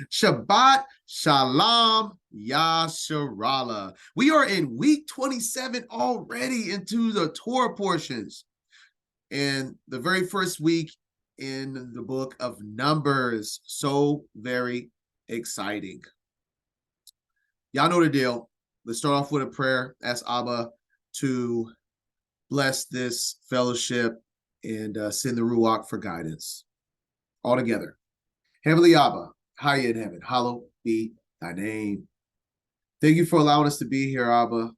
Shabbat Shalom Yasharala. We are in week 27 already into the Torah portions. And the very first week in the book of Numbers. So very exciting. Y'all know the deal. Let's start off with a prayer. Ask Abba to bless this fellowship and send the Ruach for guidance. All together. Heavenly Abba, high in heaven, hallowed be thy name. Thank you for allowing us to be here, Abba.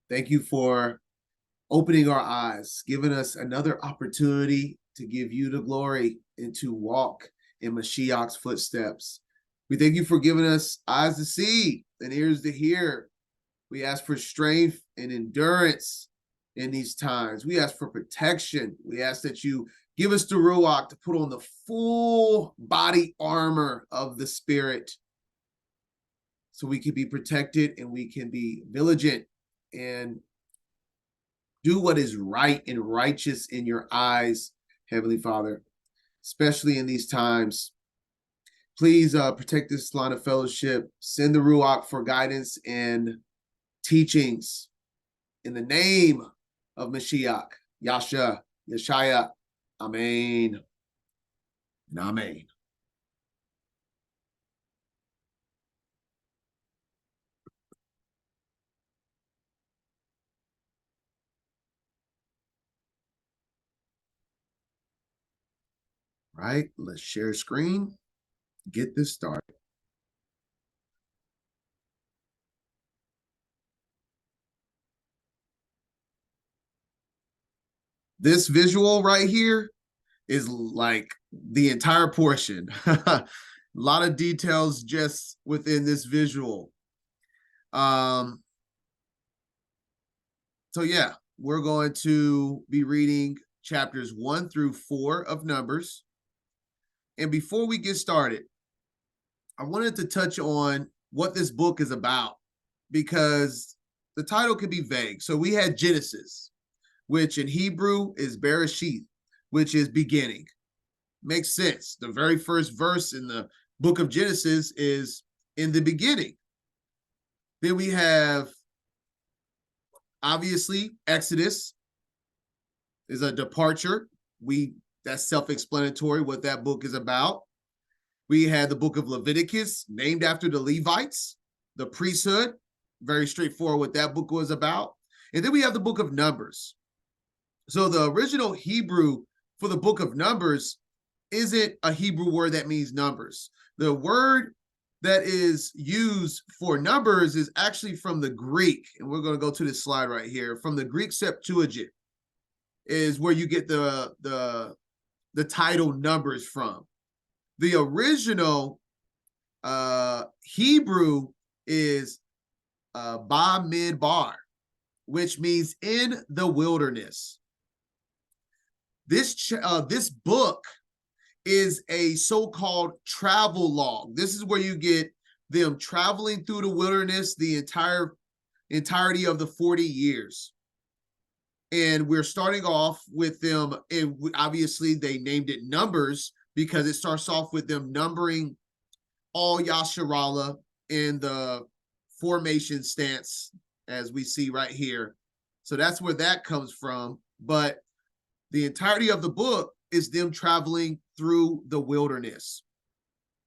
Thank you for opening our eyes, giving us another opportunity to give you the glory and to walk in Mashiach's footsteps. We thank you for giving us eyes to see and ears to hear. We ask for strength and endurance in these times. We ask for protection. We ask that you give us the Ruach to put on the full body armor of the Spirit so we can be protected and we can be vigilant and do what is right and righteous in your eyes, Heavenly Father, especially in these times. Please protect this line of fellowship. Send the Ruach for guidance and teachings in the name of Mashiach, Yeshaya. Amen. And amen. Right, let's share screen. Get this started. This visual right here is like the entire portion. A lot of details just within this visual. So yeah, we're going to be reading chapters 1 through 4 of Numbers. And before we get started, I wanted to touch on what this book is about because the title can be vague. So we had Genesis, which in Hebrew is Bereshith, which is beginning. Makes sense. The very first verse in the book of Genesis is in the beginning. Then we have, obviously, Exodus is a departure. That's self-explanatory what that book is about. We had the book of Leviticus, named after the Levites, the priesthood. Very straightforward what that book was about. And then we have the book of Numbers. So the original Hebrew for the book of Numbers isn't a Hebrew word that means numbers. The word that is used for numbers is actually from the Greek. And we're going to go to this slide right here. From the Greek Septuagint is where you get the title Numbers from. The original Hebrew is Bamidbar, which means in the wilderness. This book is a so-called travel log. This is where you get them traveling through the wilderness the entirety of the 40 years. And we're starting off with them, and obviously they named it Numbers because it starts off with them numbering all Yasharala in the formation stance, as we see right here. So that's where that comes from. But the entirety of the book is them traveling through the wilderness.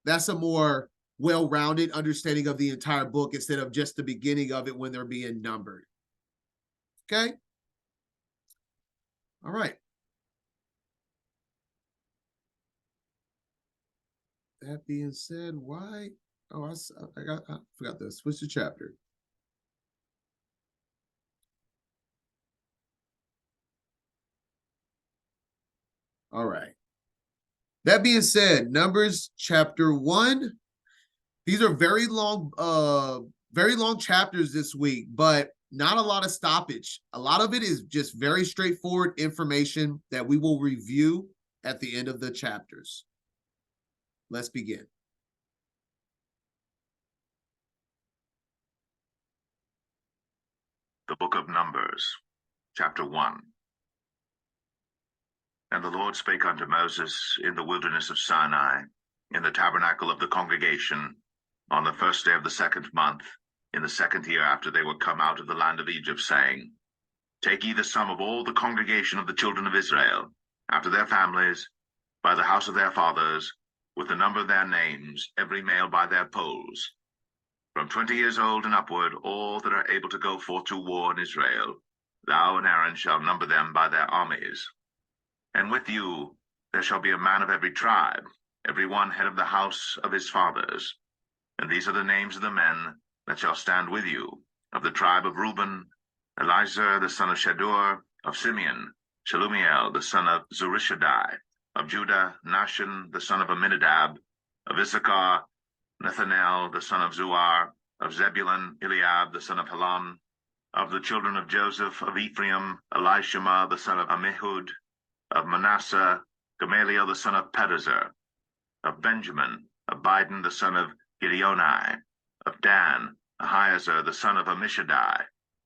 That's a more well-rounded understanding of the entire book instead of just the beginning of it when they're being numbered. Okay? All right. That being said, why? Oh, I forgot to switch the chapter. All right. That being said, Numbers chapter 1. These are very long chapters this week, but not a lot of stoppage. A lot of it is just very straightforward information that we will review at the end of the chapters. Let's begin. The book of Numbers, chapter 1. And the Lord spake unto Moses in the wilderness of Sinai, in the tabernacle of the congregation on the first day of the 2nd month, in the 2nd year after they were come out of the land of Egypt, saying, Take ye the sum of all the congregation of the children of Israel, after their families, by the house of their fathers, with the number of their names, every male by their polls. From 20 years old and upward, all that are able to go forth to war in Israel, thou and Aaron shall number them by their armies. And with you there shall be a man of every tribe, every one head of the house of his fathers. And these are the names of the men that shall stand with you. Of the tribe of Reuben, Elizur the son of Shadur; of Simeon, Shelumiel the son of Zurishaddai; of Judah, Nahshon the son of Amminadab; of Issachar, Nethanel the son of Zuar; of Zebulun, Eliab the son of Helon; of the children of Joseph; of Ephraim, Elishama the son of Ammihud; of Manasseh, Gamaliel the son of Pedazur; of Benjamin, Abidan the son of Gideoni; of Dan, Ahiezer the son of Ammishaddai;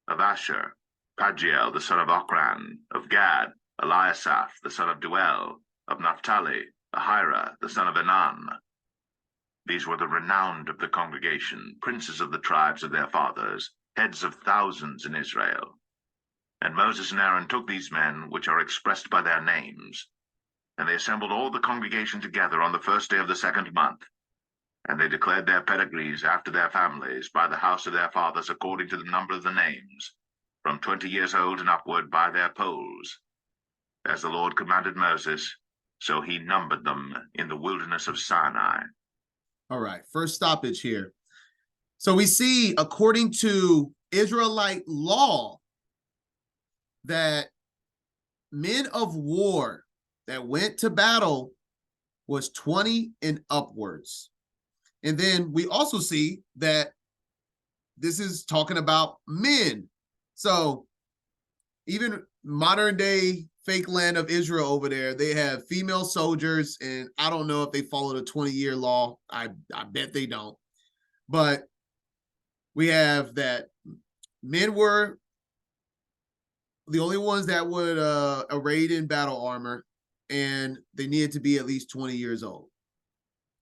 of Asher, Pagiel the son of Ochran; of Gad, Eliasaph the son of Duel; of Naphtali, Ahira the son of Enan. These were the renowned of the congregation, princes of the tribes of their fathers, heads of thousands in Israel. And Moses and Aaron took these men, which are expressed by their names, and they assembled all the congregation together on the first day of the 2nd month. And they declared their pedigrees after their families, by the house of their fathers, according to the number of the names, from 20 years old and upward, by their polls. As the Lord commanded Moses, so he numbered them in the wilderness of Sinai. All right, first stoppage here. So we see, according to Israelite law, that men of war that went to battle was 20 and upwards. And then we also see that this is talking about men. So even modern day fake land of Israel over there, they have female soldiers, and I don't know if they follow the 20-year law. I bet they don't. But we have that men were the only ones that would arrayed in battle armor, and they needed to be at least 20 years old.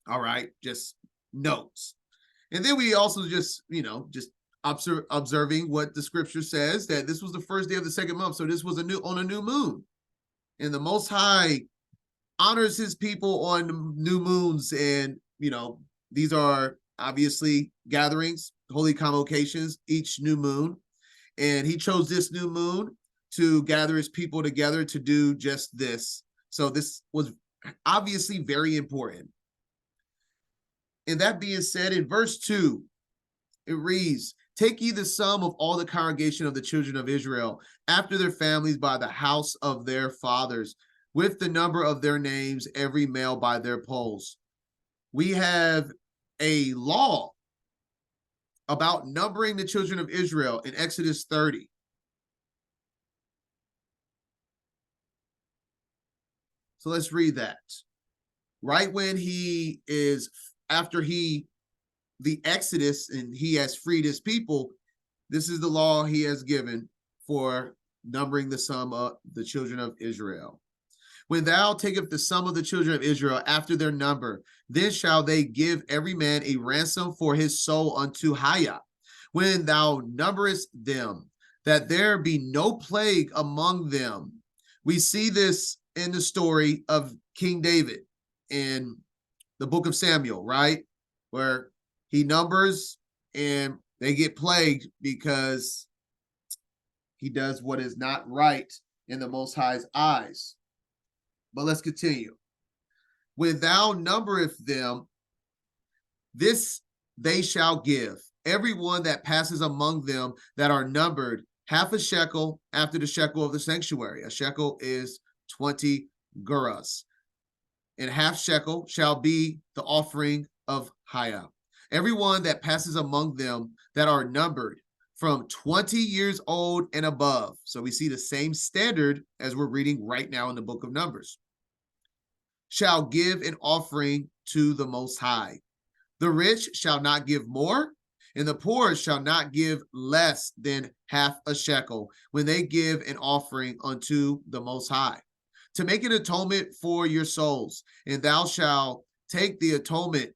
All right, just notes. And then we also just observing what the scripture says, that this was the first day of the 2nd month. So this was on a new moon. And the Most High honors his people on new moons. And, these are obviously gatherings, holy convocations, each new moon. And he chose this new moon to gather his people together to do just this. So this was obviously very important. And that being said, in verse 2, it reads, Take ye the sum of all the congregation of the children of Israel, after their families by the house of their fathers, with the number of their names, every male by their polls. We have a law about numbering the children of Israel in Exodus 30. So let's read that. Right when after the Exodus, and he has freed his people, this is the law he has given for numbering the sum of the children of Israel. When thou takest the sum of the children of Israel after their number, then shall they give every man a ransom for his soul unto Haya. When thou numberest them, that there be no plague among them. We see this in the story of King David in the book of Samuel, right? Where he numbers and they get plagued because he does what is not right in the Most High's eyes. But let's continue. When thou numbereth them, this they shall give, every one that passes among them that are numbered, half a shekel after the shekel of the sanctuary. A shekel is 20 gerahs. And half shekel shall be the offering of Haya. Everyone that passes among them that are numbered from 20 years old and above. So we see the same standard as we're reading right now in the book of Numbers. Shall give an offering to the Most High. The rich shall not give more, and the poor shall not give less than half a shekel when they give an offering unto the Most High, to make an atonement for your souls. And thou shalt take the atonement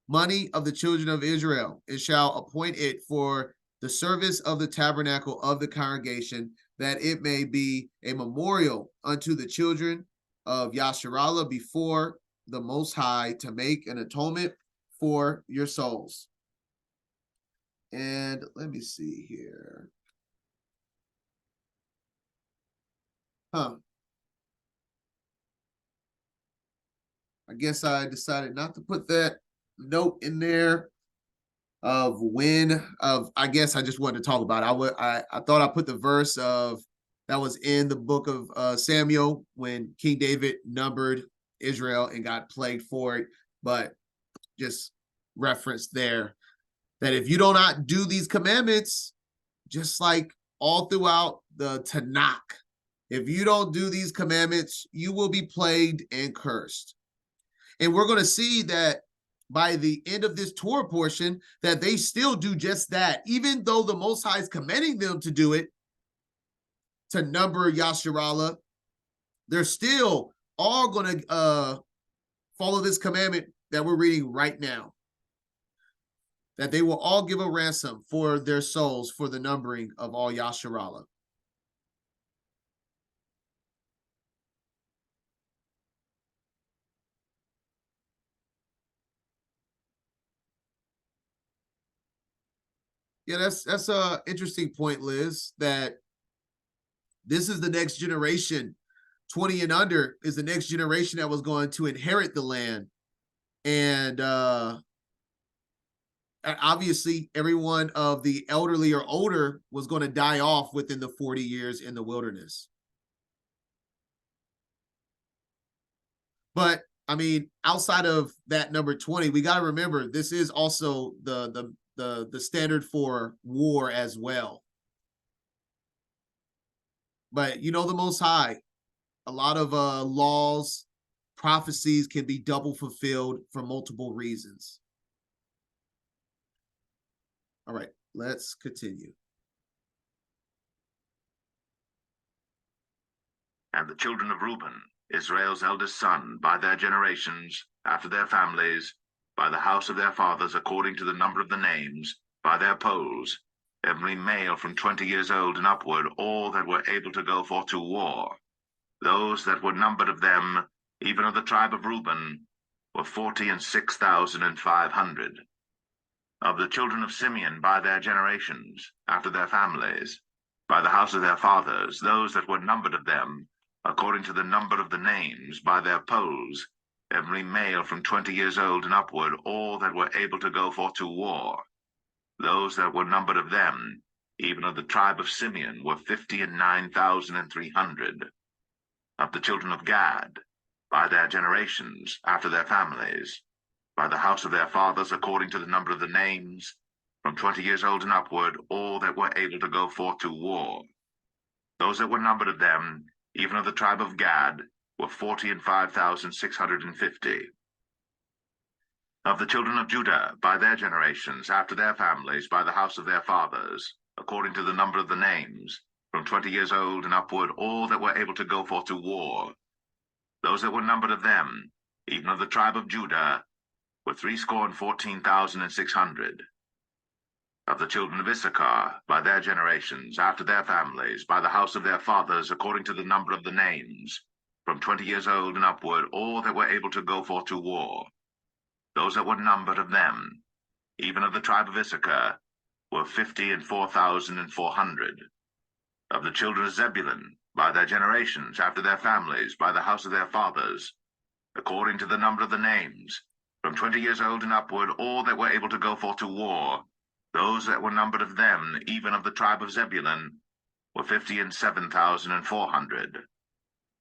money of the children of Israel, and shall appoint it for the service of the tabernacle of the congregation, that it may be a memorial unto the children of Yasharallah before the Most High, to make an atonement for your souls. And let me see here. I guess I decided not to put that note in there of I guess I just wanted to talk about it. I thought I put the verse of that was in the book of Samuel when King David numbered Israel and got plagued for it, but just reference there that if you do not do these commandments, just like all throughout the Tanakh, if you don't do these commandments, you will be plagued and cursed. And we're going to see that by the end of this Torah portion, that they still do just that, even though the Most High is commanding them to do it, to number Yasharallah, they're still all going to follow this commandment that we're reading right now, that they will all give a ransom for their souls for the numbering of all Yasharallah. Yeah, that's a interesting point, Liz, that this is the next generation. 20 and under is the next generation that was going to inherit the land. And obviously, everyone of the elderly or older was going to die off within the 40 years in the wilderness. But I mean, outside of that number 20, we got to remember this is also the standard for war as well. But you know, the Most High, a lot of laws, prophecies can be double fulfilled for multiple reasons. All right, let's continue. And the children of Reuben, Israel's eldest son, by their generations, after their families, by the house of their fathers, according to the number of the names, by their polls, every male from 20 years old and upward, all that were able to go forth to war. Those that were numbered of them, even of the tribe of Reuben, were 46,500. Of the children of Simeon, by their generations, after their families, by the house of their fathers, those that were numbered of them, according to the number of the names, by their polls, every male from 20 years old and upward, all that were able to go forth to war. Those that were numbered of them, even of the tribe of Simeon, were 59,300. Of the children of Gad, by their generations, after their families, by the house of their fathers, according to the number of the names, from 20 years old and upward, all that were able to go forth to war. Those that were numbered of them, even of the tribe of Gad, were 45,650. Of the children of Judah, by their generations, after their families, by the house of their fathers, according to the number of the names, from 20 years old and upward, all that were able to go forth to war. Those that were numbered of them, even of the tribe of Judah, were 314,600. Of the children of Issachar, by their generations, after their families, by the house of their fathers, according to the number of the names, from 20 years old and upward, all that were able to go forth to war. Those that were numbered of them, even of the tribe of Issachar, were 54,400. Of the children of Zebulun, by their generations, after their families, by the house of their fathers, according to the number of the names, from 20 years old and upward, all that were able to go forth to war. Those that were numbered of them, even of the tribe of Zebulun, were 57,400.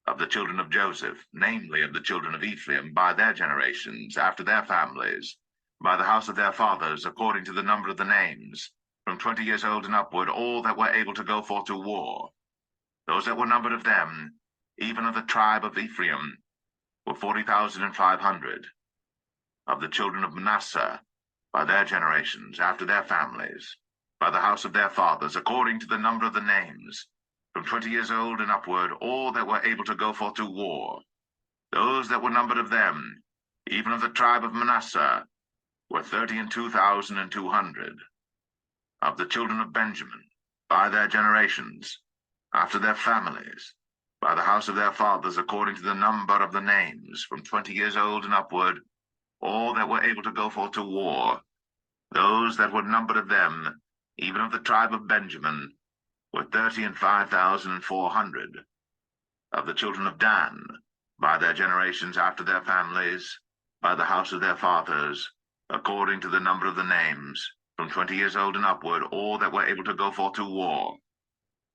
Of the children of Joseph, namely of the children of Ephraim, by their generations, after their families, by the house of their fathers, according to the number of the names, from 20 years old and upward, all that were able to go forth to war. Those that were numbered of them, even of the tribe of Ephraim, were 40,500. Of the children of Manasseh, by their generations, after their families, by the house of their fathers, according to the number of the names, from 20 years old and upward, all that were able to go forth to war. Those that were numbered of them, Even of the tribe of Manasseh were 32,200. Of the children of Benjamin, by their generations, after their families, by the house of their fathers, according to the number of the names, from 20 years old and upward, all that were able to go forth to war, those that were numbered of them, even of the tribe of Benjamin, were 35,400. Of the children of Dan, by their generations after their families, by the house of their fathers, according to the number of the names, from 20 years old and upward, all that were able to go forth to war,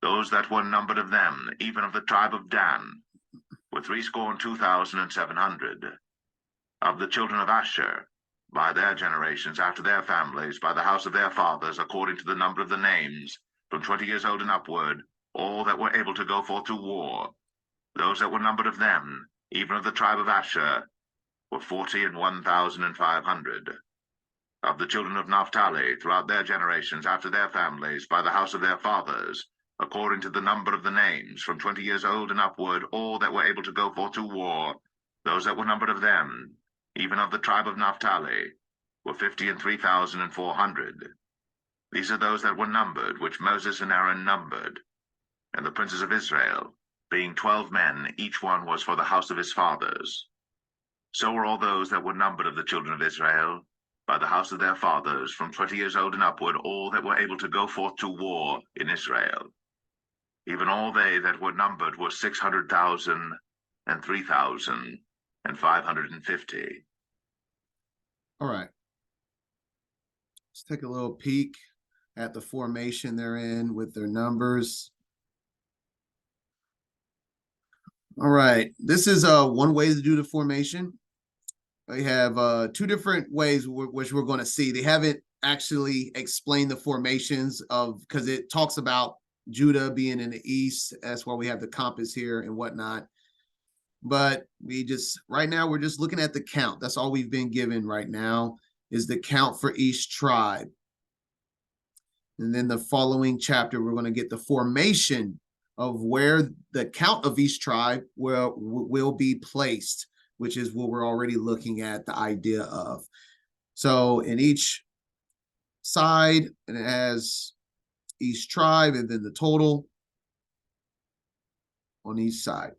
those that were numbered of them, even of the tribe of Dan, were 62,700. Of the children of Asher, by their generations after their families, by the house of their fathers, according to the number of the names, from 20 years old and upward, all that were able to go forth to war, those that were numbered of them, even of the tribe of Asher, were 41,500. Of the children of Naphtali, throughout their generations, after their families, by the house of their fathers, according to the number of the names, from 20 years old and upward, all that were able to go forth to war, those that were numbered of them, even of the tribe of Naphtali, were 53,400. These are those that were numbered, which Moses and Aaron numbered, and the princes of Israel, being 12 men, each one was for the house of his fathers. So were all those that were numbered of the children of Israel, by the house of their fathers, from 20 years old and upward, all that were able to go forth to war in Israel. Even all they that were numbered were 600,000 and 3,550. All right. Let's take a little peek at the formation they're in with their numbers. All right. This is one way to do the formation. We have two different ways which we're going to see. They haven't actually explained the formations of, because it talks about Judah being in the east. That's why we have the compass here and whatnot. But we just, right now, we're just looking at the count. That's all we've been given right now, is the count for each tribe. And then the following chapter, we're going to get the formation of where the count of each tribe will be placed, which is what we're already looking at the idea of. So in each side, and it has each tribe and then the total on each side.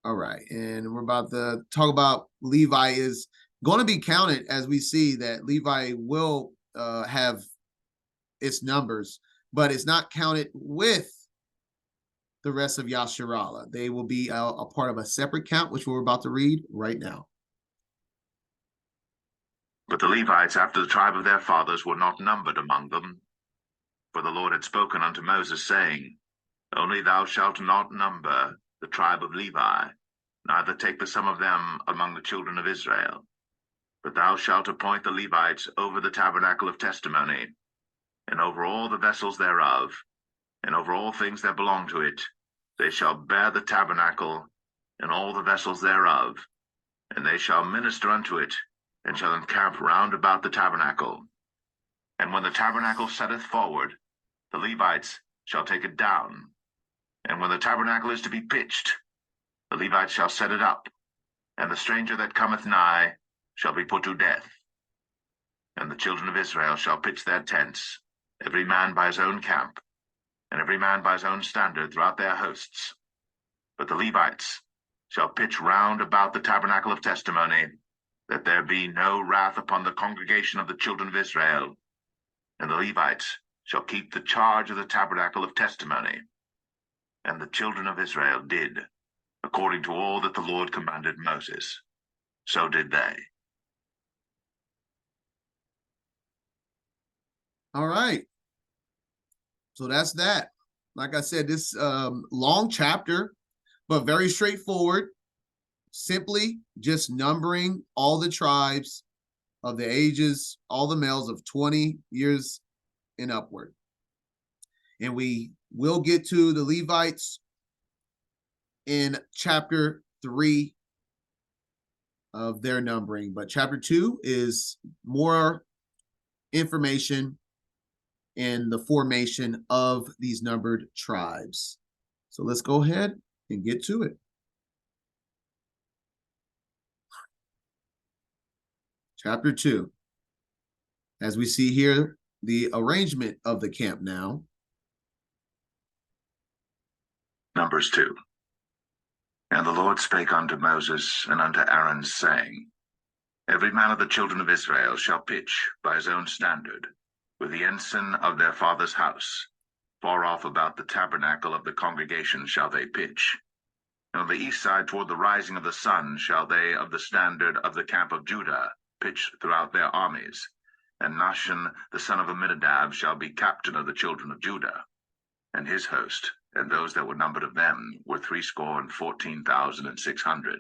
All right, and we're about to talk about Levi is going to be counted, as we see that Levi will have its numbers, but it's not counted with the rest of Yasharallah. They will be a part of a separate count, which we're about to read right now. But the Levites after the tribe of their fathers were not numbered among them. For the Lord had spoken unto Moses, saying, Only thou shalt not number the tribe of Levi, neither take the sum of them among the children of Israel. But thou shalt appoint the Levites over the tabernacle of testimony, and over all the vessels thereof, and over all things that belong to it. They shall bear the tabernacle and all the vessels thereof, and they shall minister unto it, and shall encamp round about the tabernacle. And when the tabernacle setteth forward, the Levites shall take it down. And when the tabernacle is to be pitched, the Levites shall set it up, and the stranger that cometh nigh shall be put to death. And the children of Israel shall pitch their tents, every man by his own camp, and every man by his own standard throughout their hosts. But the Levites shall pitch round about the tabernacle of testimony, that there be no wrath upon the congregation of the children of Israel. And the Levites shall keep the charge of the tabernacle of testimony. And the children of Israel did, according to all that the Lord commanded Moses. So did they. All right. So that's that. Like I said, this long chapter, but very straightforward. Simply just numbering all the tribes of the ages, all the males of 20 years and upward. And we will get to the Levites in chapter 3 of their numbering. But chapter 2 is more information in the formation of these numbered tribes. So let's go ahead and get to it. Chapter 2. As we see here, the arrangement of the camp now. Numbers 2. And the Lord spake unto Moses and unto Aaron, saying, Every man of the children of Israel shall pitch by his own standard, with the ensign of their father's house. Far off about the tabernacle of the congregation shall they pitch. And on the east side toward the rising of the sun shall they of the standard of the camp of Judah pitch throughout their armies. And Nahshon the son of Amminadab shall be captain of the children of Judah. And his host, and those that were numbered of them, were 614,600.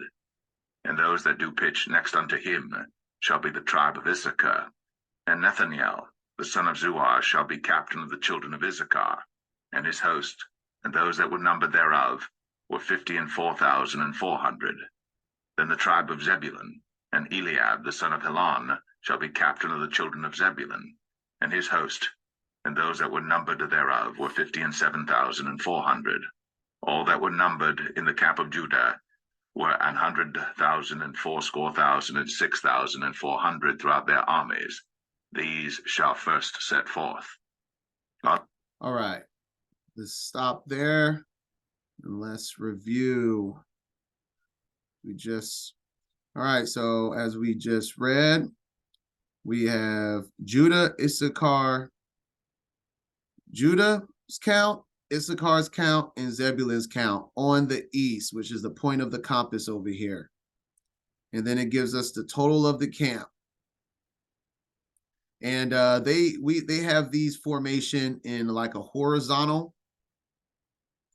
And those that do pitch next unto him shall be the tribe of Issachar. And Nathaniel the son of Zuar shall be captain of the children of Issachar. And his host, and those that were numbered thereof, were 54,400. Then the tribe of Zebulun, and Eliab the son of Helon, shall be captain of the children of Zebulun. And his host, and those that were numbered thereof, were 57,400. All that were numbered in the camp of Judah were 100,000 and 6,400 and 6,400 throughout their armies. These shall first set forth. All right, let's stop there and let's review. All right, so as we just read, we have Judah's count, Issachar's count, and Zebulun's count on the east, which is the point of the compass over here. And then it gives us the total of the camp. And they have these formation in like a horizontal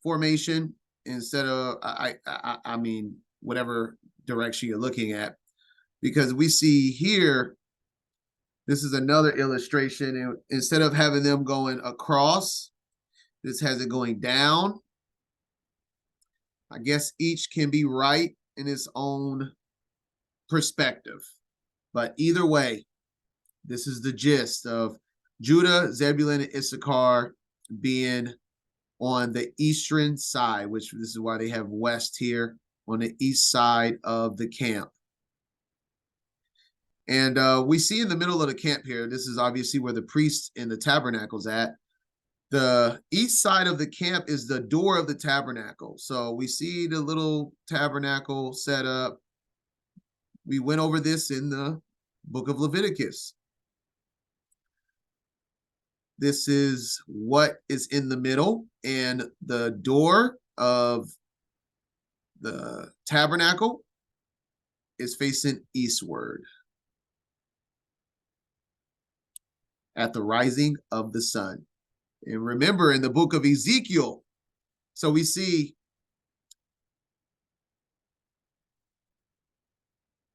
formation instead of I mean whatever direction you're looking at, because we see here, this is another illustration, and instead of having them going across, this has it going down. I guess each can be right in its own perspective, but either way, this is the gist of Judah, Zebulun, and Issachar being on the eastern side, which this is why they have west here, on the east side of the camp. And we see in the middle of the camp here, this is obviously where the priest in the tabernacle's at. The east side of the camp is the door of the tabernacle. So we see the little tabernacle set up. We went over this in the book of Leviticus. This is what is in the middle, and the door of the tabernacle is facing eastward at the rising of the sun. And remember, in the book of Ezekiel, so we see,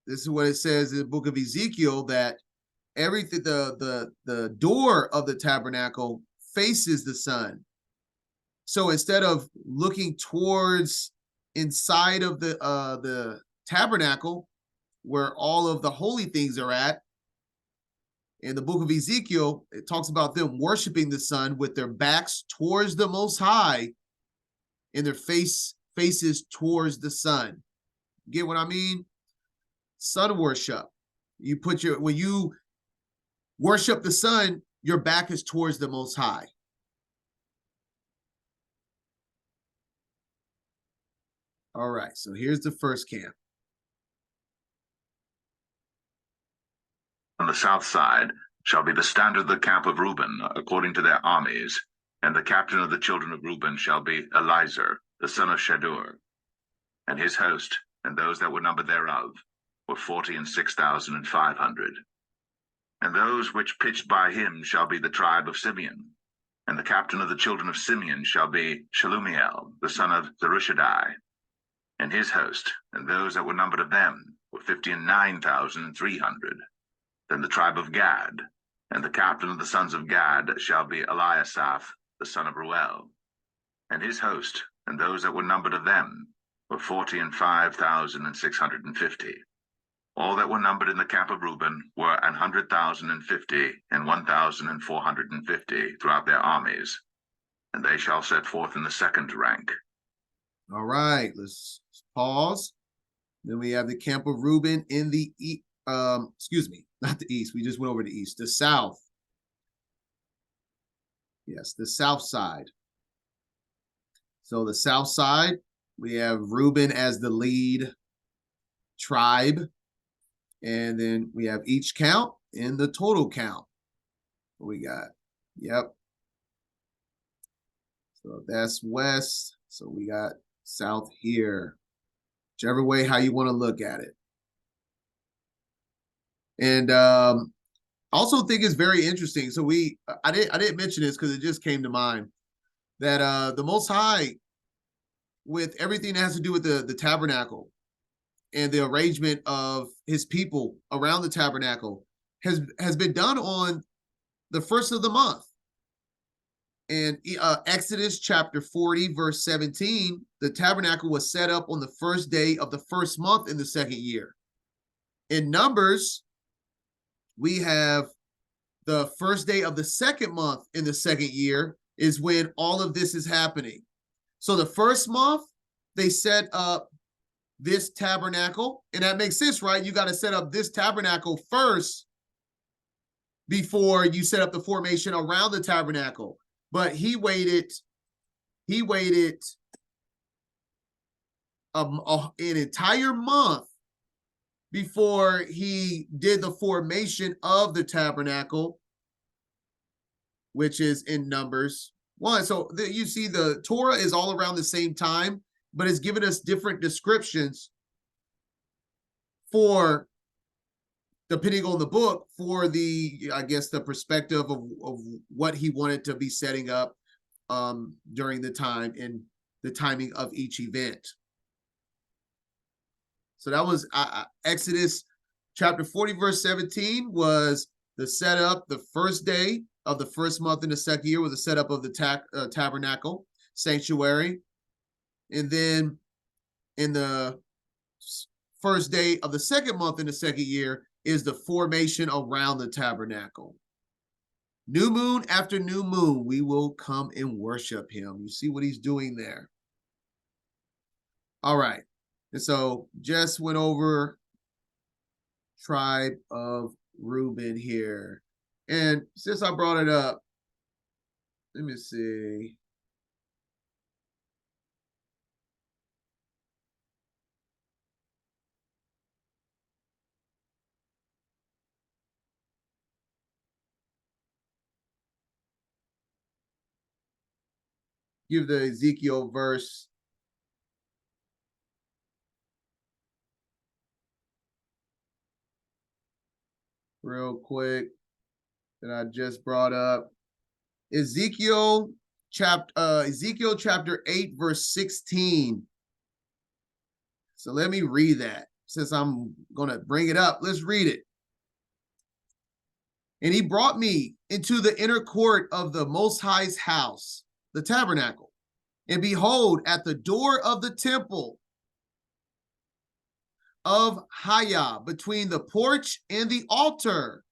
this is what it says in the book of Ezekiel, that everything, the door of the tabernacle faces the sun. So instead of looking towards inside of the tabernacle where all of the holy things are at, in the book of Ezekiel, it talks about them worshiping the sun with their backs towards the Most High and their faces towards the sun. Get what I mean? Sun worship. When you worship the sun, your back is towards the Most High. All right, so here's the first camp. On the south side shall be the standard of the camp of Reuben, according to their armies, and the captain of the children of Reuben shall be Elizur, the son of Shadur. And his host, and those that were numbered thereof, were 46,500. And those which pitched by him shall be the tribe of Simeon. And the captain of the children of Simeon shall be Shelumiel, the son of Zerushadai. And his host, and those that were numbered of them, were 59,300. Then the tribe of Gad, and the captain of the sons of Gad shall be Eliasaph, the son of Ruel. And his host, and those that were numbered of them, were 45,650. All that were numbered in the camp of Reuben were 150 and 1,450 throughout their armies, and they shall set forth in the second rank. All right, let's pause. Then we have the camp of Reuben in the excuse me, not the east. We just went over the east, the south. Yes, the south side. So the south side, we have Reuben as the lead tribe. And then we have each count and the total count. What we got? Yep. So that's west. So we got south here. Whichever way how you want to look at it. And I also think it's very interesting. So I didn't mention this because it just came to mind that the Most High, with everything that has to do with the tabernacle and the arrangement of his people around the tabernacle, has been done on the first of the month. In Exodus chapter 40, verse 17, the tabernacle was set up on the first day of the first month in the second year. In Numbers, we have the first day of the second month in the second year is when all of this is happening. So the first month, they set up this tabernacle, and that makes sense, right? You got to set up this tabernacle first before you set up the formation around the tabernacle. But he waited an entire month before he did the formation of the tabernacle, which is in Numbers 1. So you see the Torah is all around the same time, but it's given us different descriptions for, depending on the book, for the, I guess, the perspective of what he wanted to be setting up during the time and the timing of each event. So that was Exodus chapter 40, verse 17 was the setup, the first day of the first month in the second year was the setup of the tabernacle, sanctuary. And then in the first day of the second month in the second year is the formation around the tabernacle. New moon after new moon, we will come and worship him. You see what he's doing there. All right. And so Jess went over tribe of Reuben here. And since I brought it up, let me see. Give the Ezekiel verse. Real quick that I just brought up. Ezekiel chapter 8, verse 16. So let me read that. Since I'm going to bring it up, let's read it. And he brought me into the inner court of the Most High's house, the tabernacle. And behold, at the door of the temple of Haya, between the porch and the altar,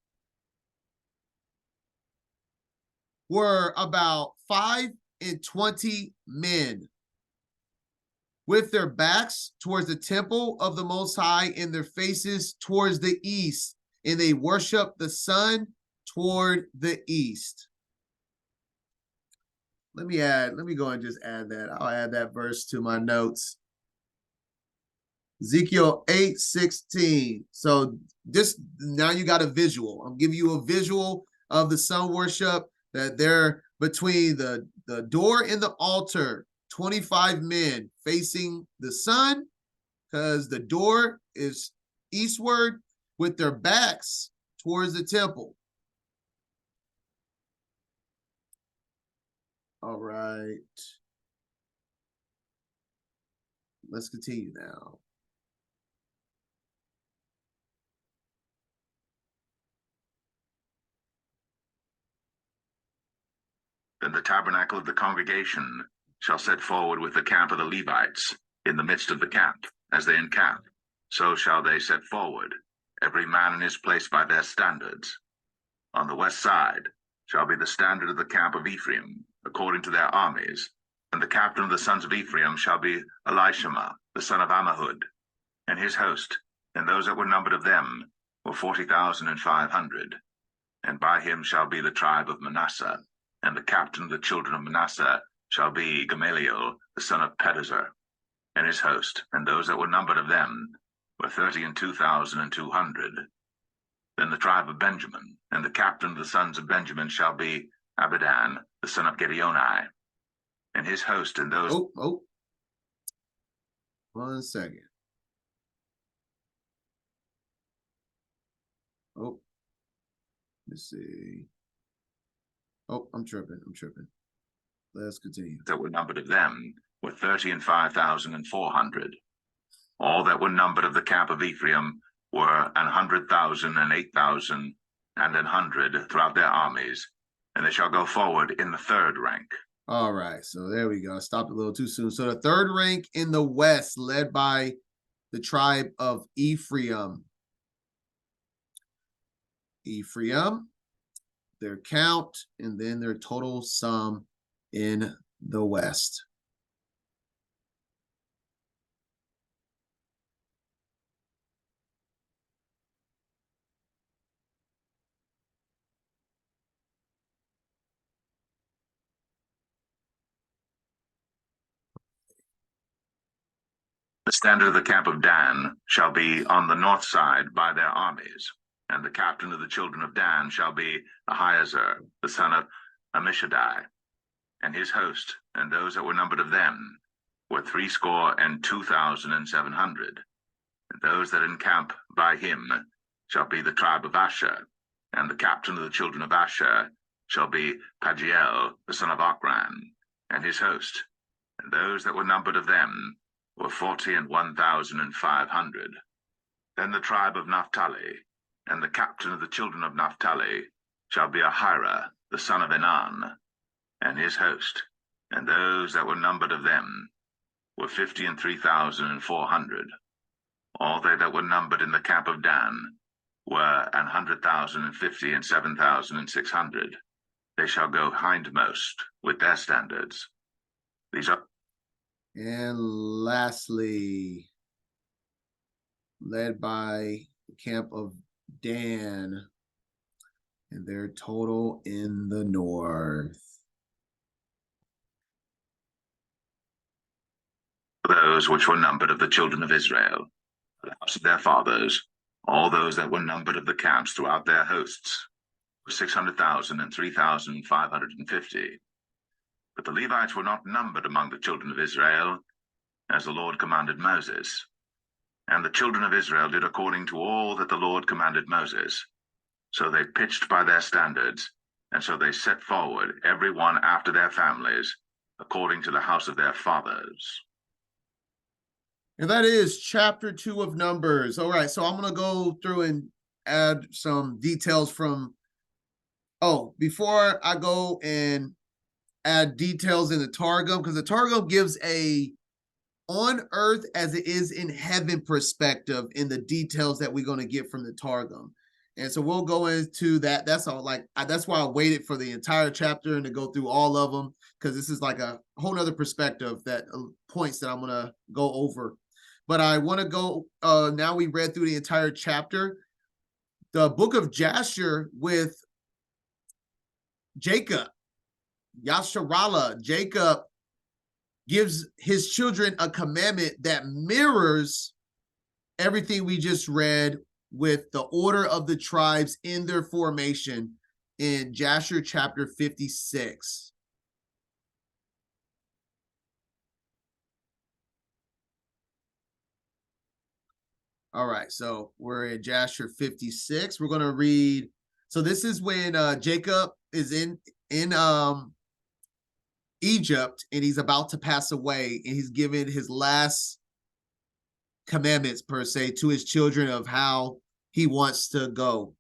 were about 25 men, with their backs towards the temple of the Most High and their faces towards the east, and they worshiped the sun toward the east. Let me go and just add that. I'll add that verse to my notes. Ezekiel 8:16. So this, now you got a visual. I'm giving you a visual of the sun worship, that they're between the door and the altar, 25 men facing the sun, because the door is eastward, with their backs towards the temple. All right. Let's continue now. Then the tabernacle of the congregation shall set forward with the camp of the Levites in the midst of the camp, as they encamp. So shall they set forward, every man in his place by their standards. On the west side shall be the standard of the camp of Ephraim, according to their armies, and the captain of the sons of Ephraim shall be Elishama, the son of Ammihud, and his host, and those that were numbered of them were 40,500. And by him shall be the tribe of Manasseh, and the captain of the children of Manasseh shall be Gamaliel, the son of Pedazur, and his host, and those that were numbered of them were 32,200. Then the tribe of Benjamin, and the captain of the sons of Benjamin shall be Abidan, the son of Gideoni, and his host, and those... Oh. 1 second. Oh. Let's see. Oh, I'm tripping. Let's continue. That were numbered of them were 35,400. All that were numbered of the camp of Ephraim were 100,000 and 8,000 and 100 throughout their armies, and they shall go forward in the third rank. All right, so there we go. I stopped a little too soon. So the third rank in the west, led by the tribe of Ephraim. Their count, and then their total sum in the west. The standard of the camp of Dan shall be on the north side by their armies, and the captain of the children of Dan shall be Ahiezer, the son of Ammishaddai, and his host, and those that were numbered of them were 62,700. And those that encamp by him shall be the tribe of Asher, and the captain of the children of Asher shall be Pagiel, the son of Ochran, and his host, and those that were numbered of them were 41,500. Then the tribe of Naphtali, and the captain of the children of Naphtali shall be Ahira, the son of Enan, and his host, and those that were numbered of them were 53,400. All they that were numbered in the camp of Dan were 100,050 and 7,600. They shall go hindmost with their standards. These are... And lastly, led by the camp of Dan, and their total in the north. Those which were numbered of the children of Israel, the house of their fathers, all those that were numbered of the camps throughout their hosts, were 600,000 and 3,550. But the Levites were not numbered among the children of Israel, as the Lord commanded Moses. And the children of Israel did according to all that the Lord commanded Moses. So they pitched by their standards, and so they set forward, every one after their families, according to the house of their fathers. And that is chapter 2 of Numbers. All right, so I'm going to go through and add some details from... Oh, before I go and add details in the Targum, because the Targum gives a on earth as it is in heaven perspective in the details that we're going to get from the Targum. And so we'll go into that. That's all. That's why I waited for the entire chapter and to go through all of them, because this is like a whole nother perspective, that points that I'm going to go over. But I want to go, now we read through the entire chapter, the book of Jasher with Jacob, Yasharallah. Jacob gives his children a commandment that mirrors everything we just read with the order of the tribes in their formation in Jasher chapter 56. All right, so we're in Jasher 56. We're going to read. So this is when Jacob is in Egypt, and he's about to pass away, and he's given his last commandments, per se, to his children of how he wants to go.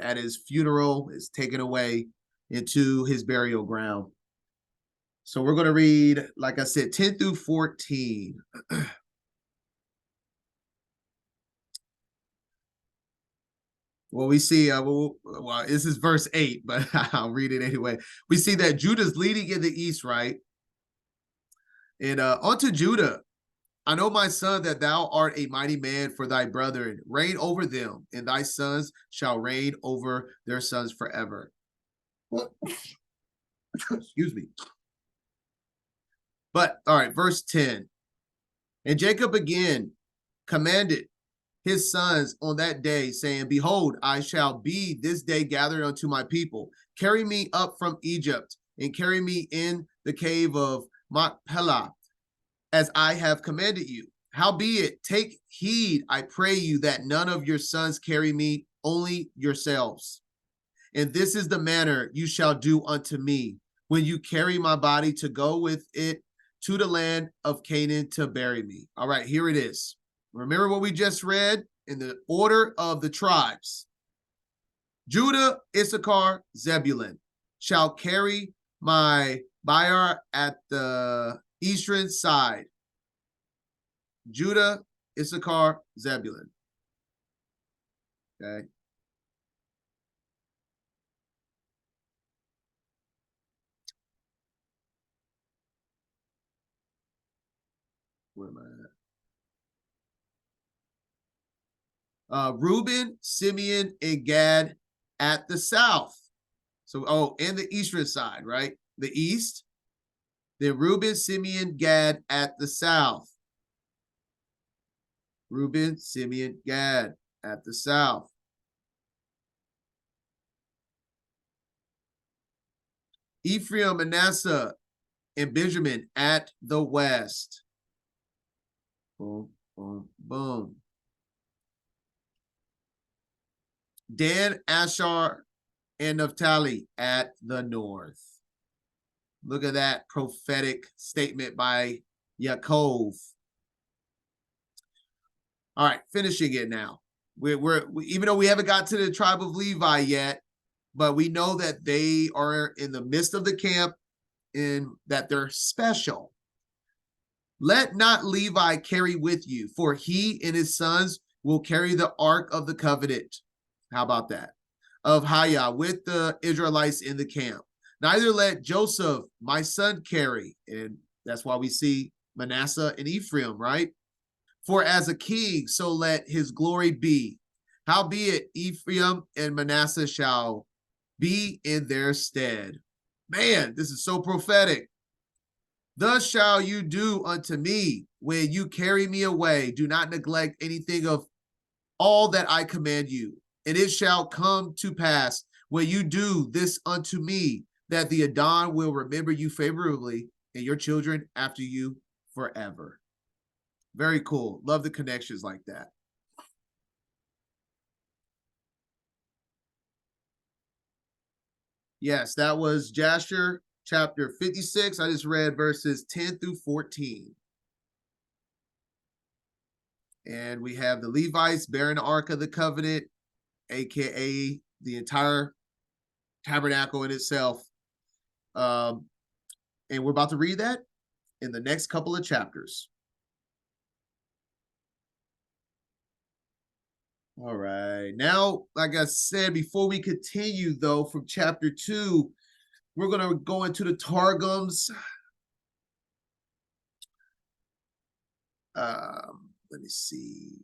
At his funeral, is taken away into his burial ground. So we're going to read, like I said, 10 through 14. Well, we see, well, this is verse 8, but I'll read it anyway. We see that Judah's leading in the east, right? And unto Judah, I know, my son, that thou art a mighty man for thy brethren. Reign over them, and thy sons shall reign over their sons forever. Excuse me. But, all right, verse 10. And Jacob again commanded his sons on that day, saying, Behold, I shall be this day gathered unto my people. Carry me up from Egypt, and carry me in the cave of Machpelah, as I have commanded you. Howbeit, take heed, I pray you, that none of your sons carry me, only yourselves. And this is the manner you shall do unto me, when you carry my body to go with it to the land of Canaan to bury me. All right, here it is. Remember what we just read in the order of the tribes. Judah, Issachar, Zebulun shall carry my bier at the eastern side. Judah, Issachar, Zebulun. Okay. Where am I at? Reuben, Simeon, and Gad at the south. So, and the eastern side, right? The east. Then Reuben, Simeon, Gad at the south. Reuben, Simeon, Gad at the south. Ephraim, Manasseh, and Benjamin at the west. Boom, boom, boom. Dan, Asher, and Naphtali at the north. Look at that prophetic statement by Yaakov. All right, finishing it now. We're even though we haven't got to the tribe of Levi yet, but we know that they are in the midst of the camp and that they're special. Let not Levi carry with you, for he and his sons will carry the ark of the covenant. How about that? Of Haya with the Israelites in the camp. Neither let Joseph, my son, carry. And that's why we see Manasseh and Ephraim, right? For as a king, so let his glory be. Howbeit, Ephraim and Manasseh shall be in their stead. Man, this is so prophetic. Thus shall you do unto me when you carry me away. Do not neglect anything of all that I command you. And it shall come to pass when you do this unto me, that the Adon will remember you favorably and your children after you forever. Very cool. Love the connections like that. Yes, that was Jasher chapter 56. I just read verses 10 through 14. And we have the Levites bearing the Ark of the Covenant, aka the entire tabernacle in itself. And we're about to read that in the next couple of chapters. All right. Now, like I said, before we continue, though, from chapter 2, we're going to go into the Targums. Let me see.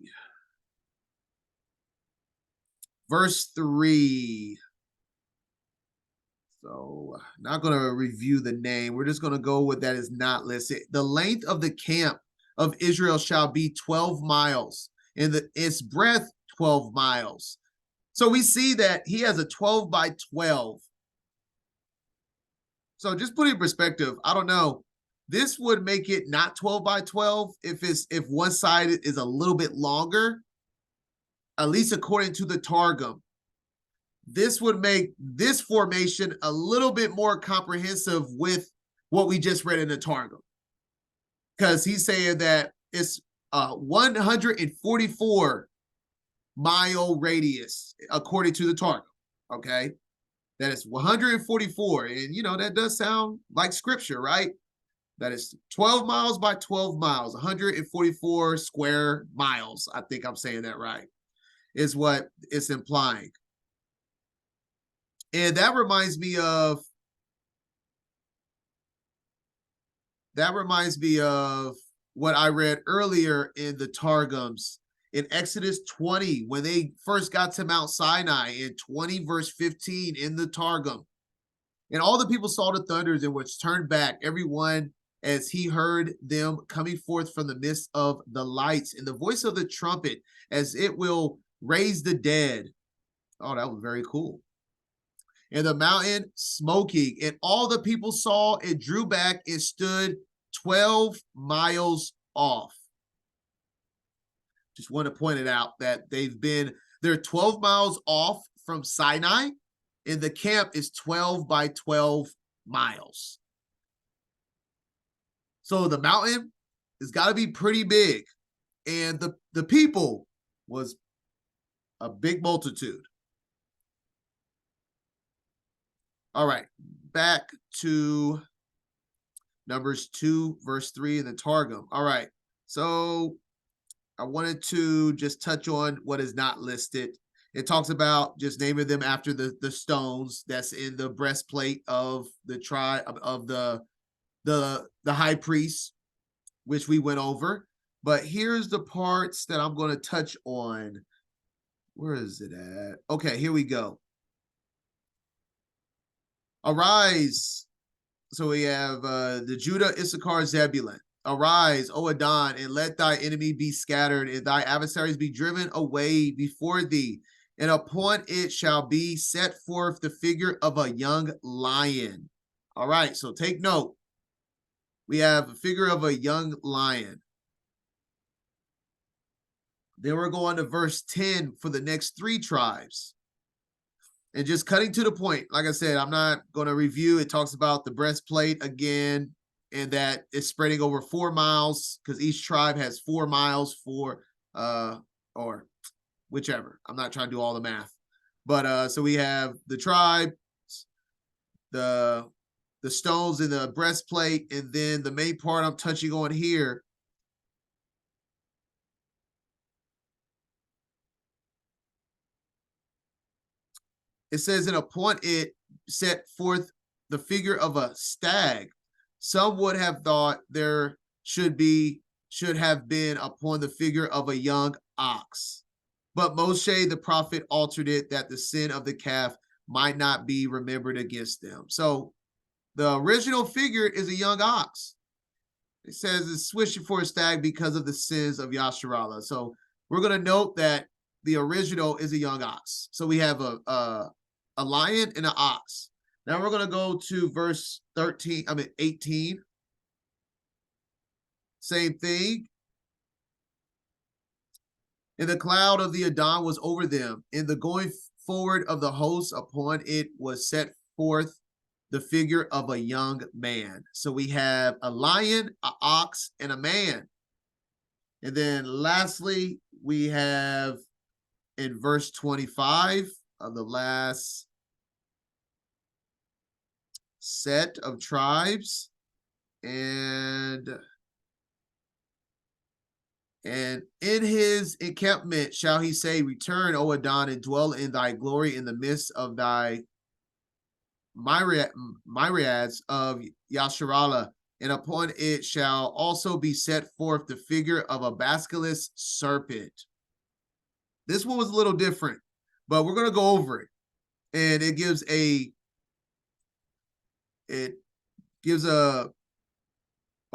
Verse 3. So, not going to review the name. We're just going to go with that is not listed. The length of the camp of Israel shall be 12 miles, and its breadth 12 miles. So we see that he has a 12 by 12. So just put it in perspective, I don't know. This would make it not 12 by 12 if one side is a little bit longer, at least according to the Targum. This would make this formation a little bit more comprehensive with what we just read in the Targum. Because he's saying that it's 144 mile radius, according to the Targum, okay? That is 144, and you know, that does sound like scripture, right? That is 12 miles by 12 miles, 144 square miles. I think I'm saying that right, is what it's implying. And that reminds me of what I read earlier in the Targums in Exodus 20, when they first got to Mount Sinai, in 20 verse 15 in the Targum. And all the people saw the thunders and which turned back, everyone as he heard them coming forth from the midst of the lights, and the voice of the trumpet as it will raise the dead. Oh, that was very cool. And the mountain smoking, and all the people saw it, drew back and stood 12 miles off. Just want to point it out that they're 12 miles off from Sinai, and the camp is 12 by 12 miles. So the mountain has got to be pretty big, and the people was a big multitude. All right, back to Numbers 2 verse 3 in the Targum. All right, so I wanted to just touch on what is not listed. It talks about just naming them after the stones that's in the breastplate of the tribe of the high priest, which we went over. But here's the parts that I'm going to touch on. Where is it at? Okay, here we go. Arise. So we have the Judah, Issachar, Zebulun. Arise, O Adon, and let thy enemy be scattered, and thy adversaries be driven away before thee. And upon it shall be set forth the figure of a young lion. All right, so take note. We have a figure of a young lion. Then we're going to verse 10 for the next 3 tribes. And just cutting to the point, like I said, I'm not going to review. It talks about the breastplate again, and that it's spreading over 4 miles because each tribe has 4 miles for, or whichever. I'm not trying to do all the math. But so we have the tribe, the stones in the breastplate, and then the main part I'm touching on here. It says, and upon it set forth the figure of a stag. Some would have thought there should have been upon the figure of a young ox. But Moshe the prophet altered it that the sin of the calf might not be remembered against them. So the original figure is a young ox. It says it's switching for a stag because of the sins of Yasharallah. So we're going to note that the original is a young ox. So we have a lion and an ox. Now we're going to go to verse 18. Same thing. And the cloud of the Adon was over them. In the going forward of the host, upon it was set forth the figure of a young man. So we have a lion, an ox, and a man. And then lastly, we have in verse 25 of the last set of tribes, and in his encampment shall he say, return, O Adon, and dwell in thy glory in the midst of thy myriads of Yasharallah, and upon it shall also be set forth the figure of a basilisk serpent. This one was a little different, but we're going to go over it. And it gives a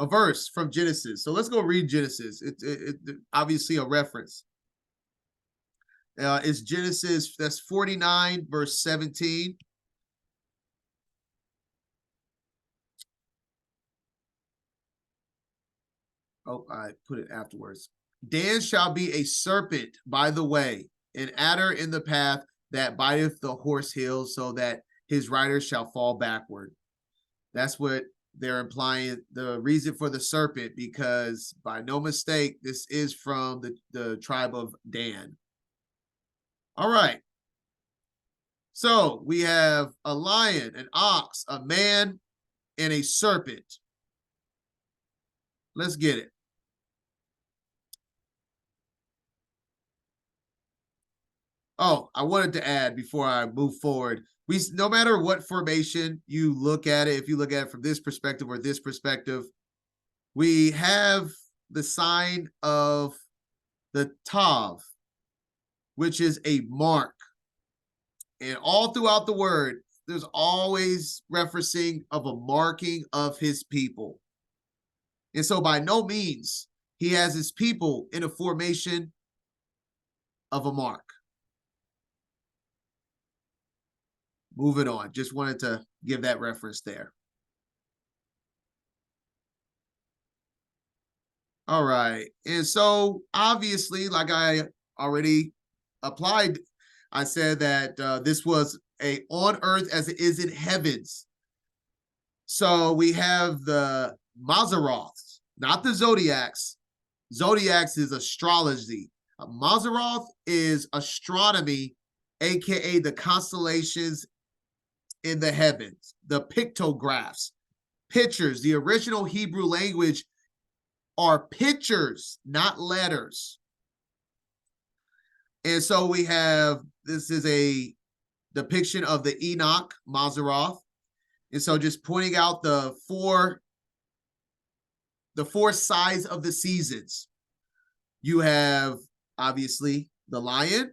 verse from Genesis. So let's go read Genesis. It's obviously a reference. It's Genesis, that's 49, verse 17. Oh, I put it afterwards. Dan shall be a serpent by the way, an adder in the path that biteth the horse heels, so that his rider shall fall backward. That's what they're implying, the reason for the serpent, because by no mistake, this is from the tribe of Dan. All right. So we have a lion, an ox, a man, and a serpent. Let's get it. Oh, I wanted to add before I move forward, No matter what formation you look at it, if you look at it from this perspective or this perspective, we have the sign of the Tav, which is a mark. And all throughout the word, there's always referencing of a marking of his people. And so by no means he has his people in a formation of a mark. Moving on. Just wanted to give that reference there. All right. And so obviously, like I already applied, I said that this was a on earth as it is in heavens. So we have the Mazaroths, not the Zodiacs. Zodiacs is astrology. Mazaroth is astronomy, aka the constellations in the heavens, the pictographs, pictures. The original Hebrew language are pictures, not letters. And so we have, this is a depiction of the Enoch, Mazaroth. And so just pointing out the four sides of the seasons. You have, obviously, the lion,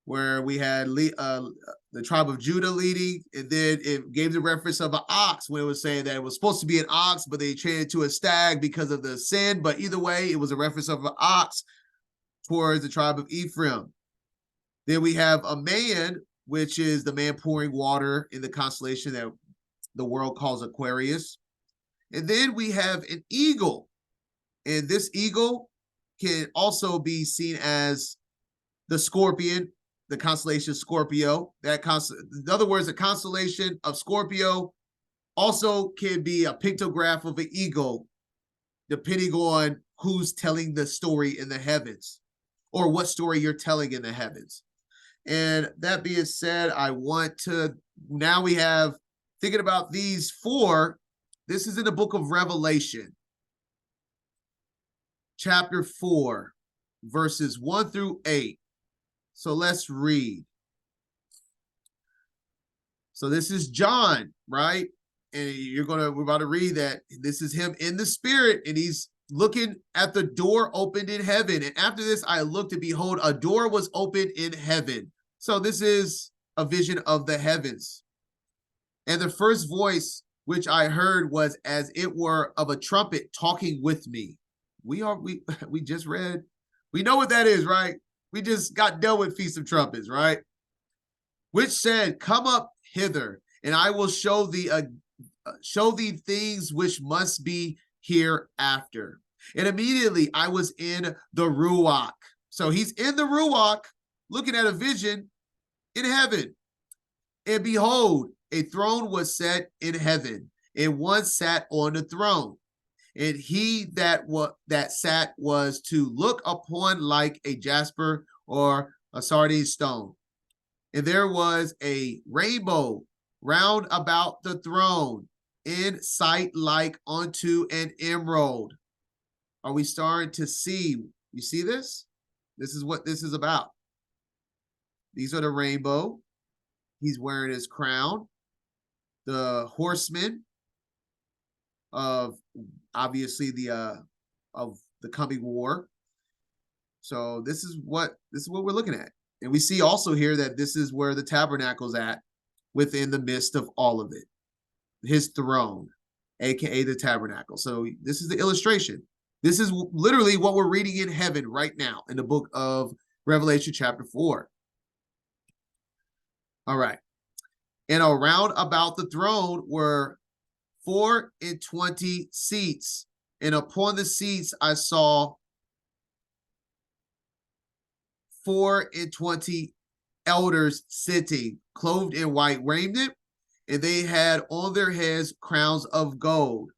where we had the tribe of Judah leading, and then it gave the reference of an ox when it was saying that it was supposed to be an ox, but they changed it to a stag because of the sin. But either way, it was a reference of an ox towards the tribe of Ephraim. Then we have a man, which is the man pouring water in the constellation that the world calls Aquarius. And then we have an eagle. And this eagle can also be seen as the scorpion, the constellation Scorpio. In other words, the constellation of Scorpio also can be a pictograph of an eagle, depending on who's telling the story in the heavens or what story you're telling in the heavens. And that being said, now we have, thinking about these four, this is in the book of Revelation, chapter 4, verses 1 through 8. So let's read. So this is John, right? And we're about to read that this is him in the spirit, and he's looking at the door opened in heaven. And after this, I looked, and behold, a door was opened in heaven. So this is a vision of the heavens. And the first voice which I heard was as it were of a trumpet talking with me. We just read. We know what that is, right? We just got done with Feast of Trumpets, right? Which said, come up hither, and I will show thee things which must be hereafter. And immediately I was in the Ruach. So he's in the Ruach, looking at a vision in heaven. And behold, a throne was set in heaven, and one sat on the throne. And he that sat was to look upon like a jasper or a sardine stone. And there was a rainbow round about the throne, in sight like unto an emerald. Are we starting to see? You see this? This is what this is about. These are the rainbow. He's wearing his crown. The horsemen of obviously of the coming war. So this is what we're looking at. And we see also here that this is where the tabernacle's at, within the midst of all of it. His throne, aka the tabernacle. So this is the illustration. This is literally what we're reading in heaven right now in the book of Revelation chapter 4. All right. And around about the throne were 24 seats, and upon the seats I saw 24 elders sitting, clothed in white raiment, and they had on their heads crowns of gold.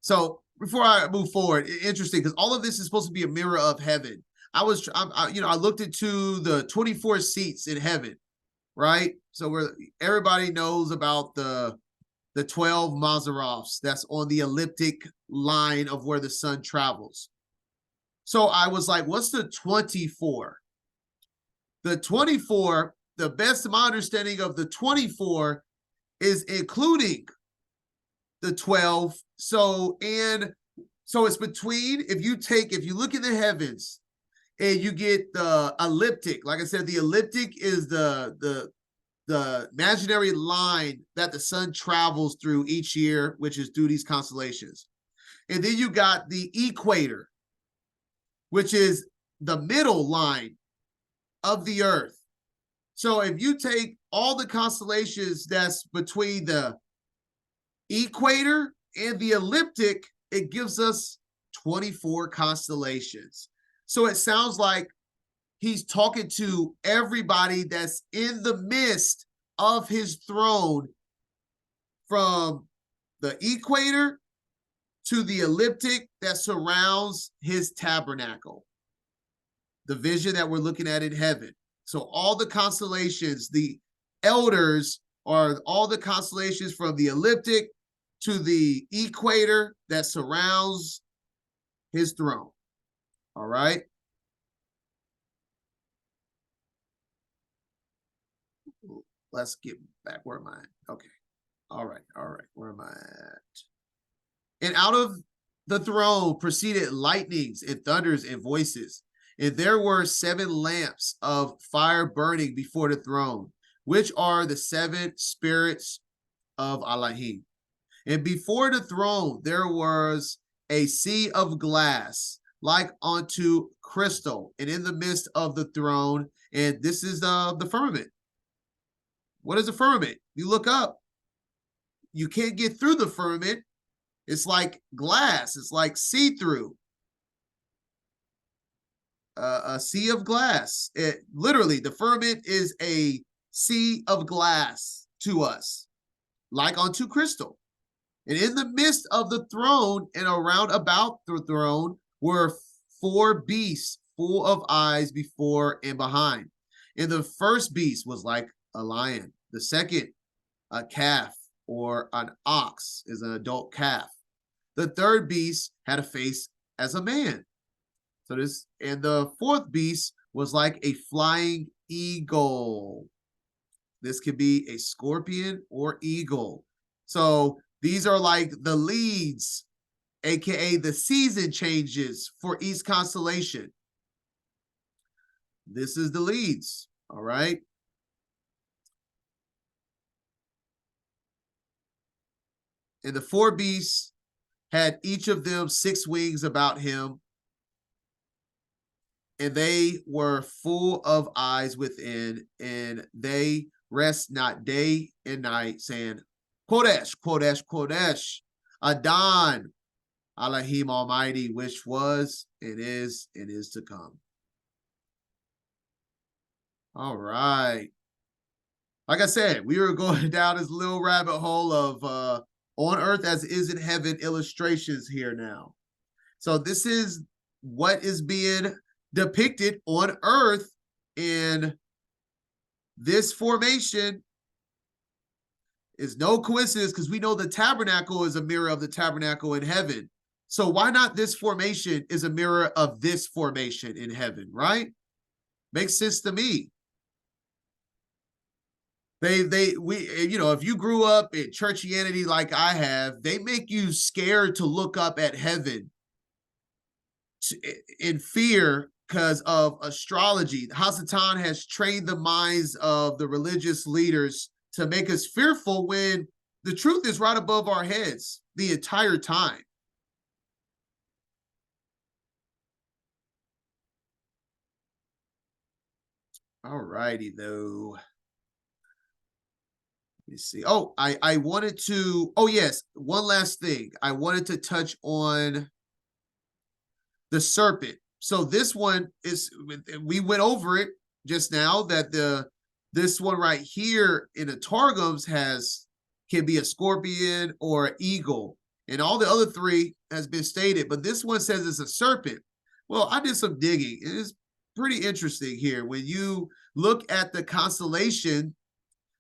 So before I move forward, interesting, because all of this is supposed to be a mirror of heaven. I looked into the 24 seats in heaven, right? So everybody knows about the 12 Mazaroths that's on the elliptic line of where the sun travels. So I was like, what's the 24? The 24, the best of my understanding of the 24 is including the 12. So it's between, if you look in the heavens and you get the elliptic, like I said, the elliptic is the imaginary line that the sun travels through each year, which is through these constellations. And then you got the equator, which is the middle line of the earth. So if you take all the constellations that's between the equator and the elliptic, it gives us 24 constellations. So it sounds like he's talking to everybody that's in the midst of his throne, from the equator to the elliptic that surrounds his tabernacle, the vision that we're looking at in heaven. So all the constellations, the elders are all the constellations from the elliptic to the equator that surrounds his throne. All right. Let's get back. Where am I? Okay. All right. Where am I at? And out of the throne proceeded lightnings and thunders and voices. And there were 7 lamps of fire burning before the throne, which are the 7 spirits of Elohim. And before the throne, there was a sea of glass like unto crystal, and in the midst of the throne, and this is the firmament. What is a firmament? You look up, you can't get through the firmament. It's like glass. It's like see-through. A sea of glass. Literally, the firmament is a sea of glass to us, like unto crystal. And in the midst of the throne and around about the throne were 4 beasts full of eyes before and behind. And the first beast was like a lion. The second, a calf, or an ox, is an adult calf. The third beast had a face as a man. So this, and the fourth beast was like a flying eagle. This could be a scorpion or eagle. So these are like the leads, aka the season changes for each constellation. This is the leads, all right? And the 4 beasts had each of them 6 wings about him, and they were full of eyes within, and they rest not day and night, saying, Kodesh, Kodesh, Kodesh, Adon, Elohim Almighty, which was, and is to come. All right. Like I said, we were going down this little rabbit hole of on earth as is in heaven illustrations here now. So this is what is being depicted on earth in this formation. Is no coincidence, because we know the tabernacle is a mirror of the tabernacle in heaven. So why not this formation is a mirror of this formation in heaven, right? Makes sense to me. If you grew up in churchianity like I have, they make you scared to look up at heaven in fear because of astrology. Hasatan has trained the minds of the religious leaders to make us fearful when the truth is right above our heads the entire time. All righty, though. Let me see. Oh, I wanted to, oh yes, one last thing. I wanted to touch on the serpent. So this one is, we went over it just now, that this one right here in the Targums can be a scorpion or an eagle, and all the other 3 has been stated, but this one says it's a serpent. Well, I did some digging. It is pretty interesting here when you look at the constellation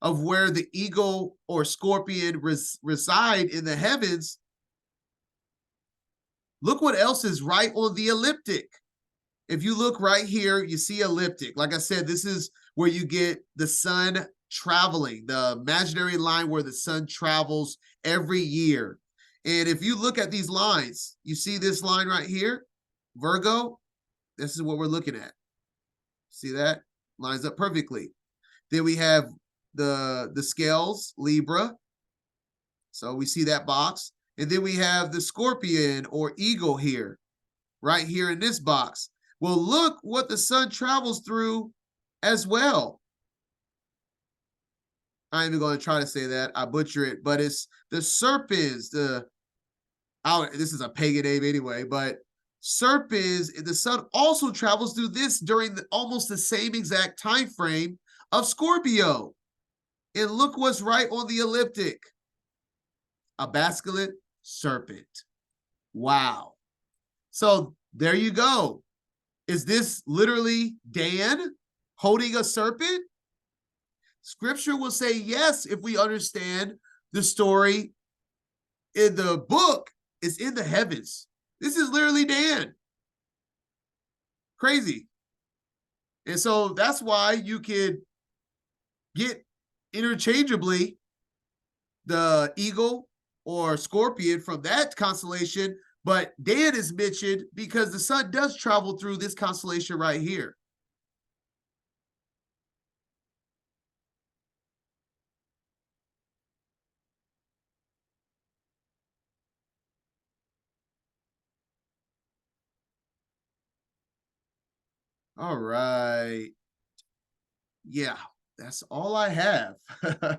of where the eagle or scorpion reside in the heavens. Look what else is right on the elliptic. if you look right here, you see elliptic. Like I said, this is where you get the sun traveling, the imaginary line where the sun travels every year. And if you look at these lines, you see this line right here, Virgo, this is what we're looking at. See that? Lines up perfectly. Then we have the scales, Libra. So we see that box. And then we have the scorpion or eagle here, right here in this box. Well, look what the sun travels through as well. I'm even going to try to say that. I butcher it, but it's the serpents, this is a pagan name anyway, but serpents, the sun also travels through this during almost the same exact time frame of Scorpio. And look what's right on the elliptic. A basculate serpent. Wow. So there you go. Is this literally Dan holding a serpent? Scripture will say yes if we understand the story in the book is in the heavens. This is literally Dan. Crazy. And so that's why you could get interchangeably the eagle or scorpion from that constellation, but Dan is mentioned because the sun does travel through this constellation right here. All right. Yeah, that's all I have. I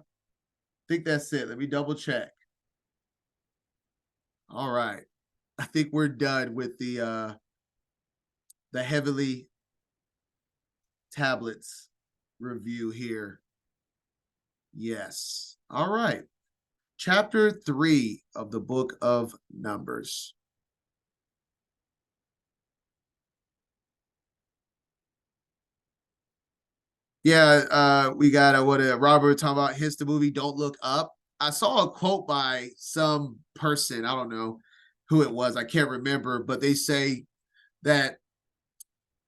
think that's it. Let me double check. All right. I think we're done with the heavenly tablets review here. Yes. All right. Chapter 3 of the book of Numbers. Yeah, we got what Robert talking about. Hits the movie Don't Look Up. I saw a quote by some person. I don't know who it was. I can't remember, but they say that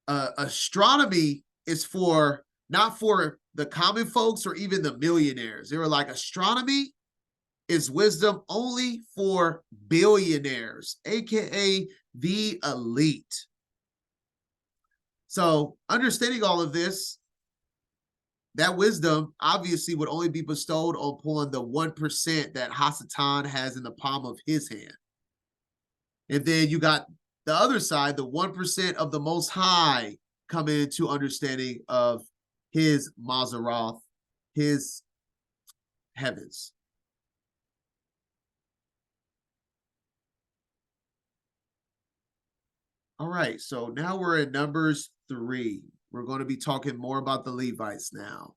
astronomy is for not for the common folks or even the millionaires. They were like, astronomy is wisdom only for billionaires, aka the elite. So understanding all of this, that wisdom obviously would only be bestowed upon the 1% that Hasatan has in the palm of his hand. And then you got the other side, the 1% of the Most High coming into understanding of his Maseroth, his heavens. All right, so now we're in Numbers 3. We're going to be talking more about the Levites now.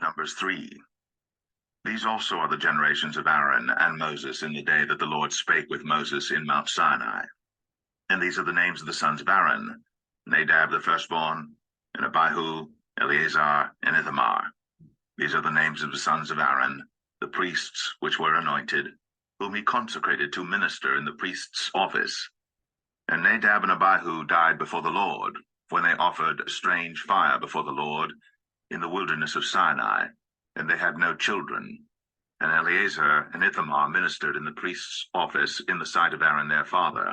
Numbers 3. These also are the generations of Aaron and Moses in the day that the Lord spake with Moses in Mount Sinai. And these are the names of the sons of Aaron: Nadab the firstborn, and Abihu, Eleazar, and Ithamar. These are the names of the sons of Aaron, the priests which were anointed, whom he consecrated to minister in the priest's office. And Nadab and Abihu died before the Lord, when they offered strange fire before the Lord in the wilderness of Sinai, and they had no children. And Eleazar and Ithamar ministered in the priest's office in the sight of Aaron their father.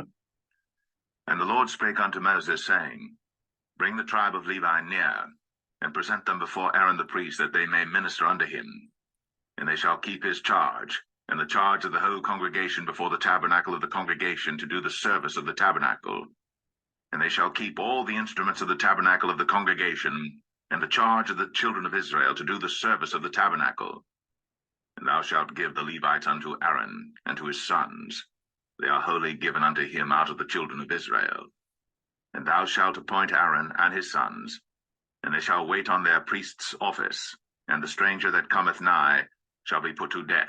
And the Lord spake unto Moses, saying, Bring the tribe of Levi near, and present them before Aaron the priest, that they may minister unto him. And they shall keep his charge, and the charge of the whole congregation before the tabernacle of the congregation, to do the service of the tabernacle. And they shall keep all the instruments of the tabernacle of the congregation, and the charge of the children of Israel, to do the service of the tabernacle. And thou shalt give the Levites unto Aaron and to his sons. They are wholly given unto him out of the children of Israel. And thou shalt appoint Aaron and his sons, and they shall wait on their priest's office, and the stranger that cometh nigh shall be put to death.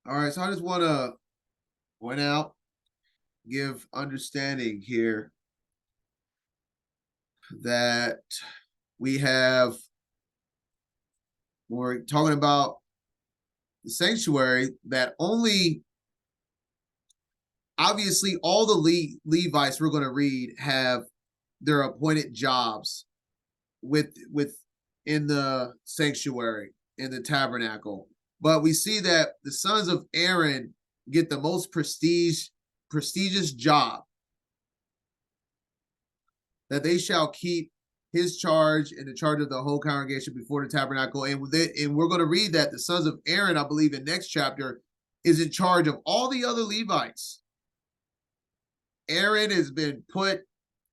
All right, so I just want to point out, give understanding here that we're talking about the sanctuary, that only obviously all the Levites we're going to read have their appointed jobs in the sanctuary, in the tabernacle. But we see that the sons of Aaron get the most prestigious job, that they shall keep his charge and the charge of the whole congregation before the tabernacle. And we're going to read that the sons of Aaron, I believe in next chapter, is in charge of all the other Levites. Aaron has been put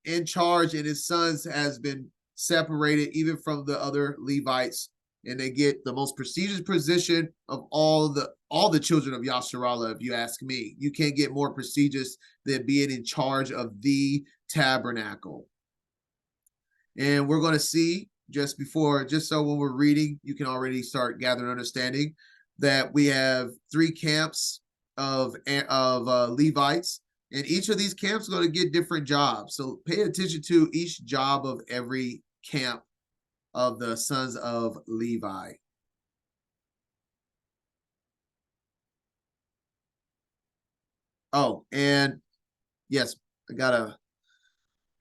in charge and his sons has been separated even from the other Levites, and they get the most prestigious position of all the children of Yasharallah. If you ask me, you can't get more prestigious than being in charge of the tabernacle. And we're going to see just so when we're reading, you can already start gathering understanding that we have 3 camps of Levites, and each of these camps are going to get different jobs. So pay attention to each job of every camp of the sons of Levi. Oh, and yes, I got a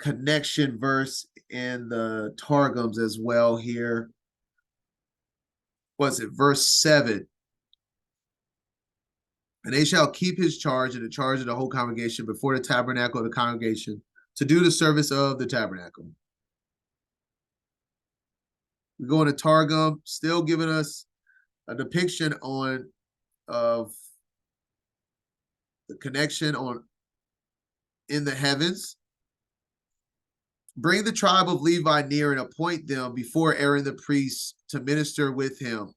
connection verse in the Targums as well here. Was it verse 7? And they shall keep his charge and the charge of the whole congregation before the tabernacle of the congregation to do the service of the tabernacle. We go into Targum, still giving us a depiction of the connection in the heavens. Bring the tribe of Levi near and appoint them before Aaron the priest to minister with him.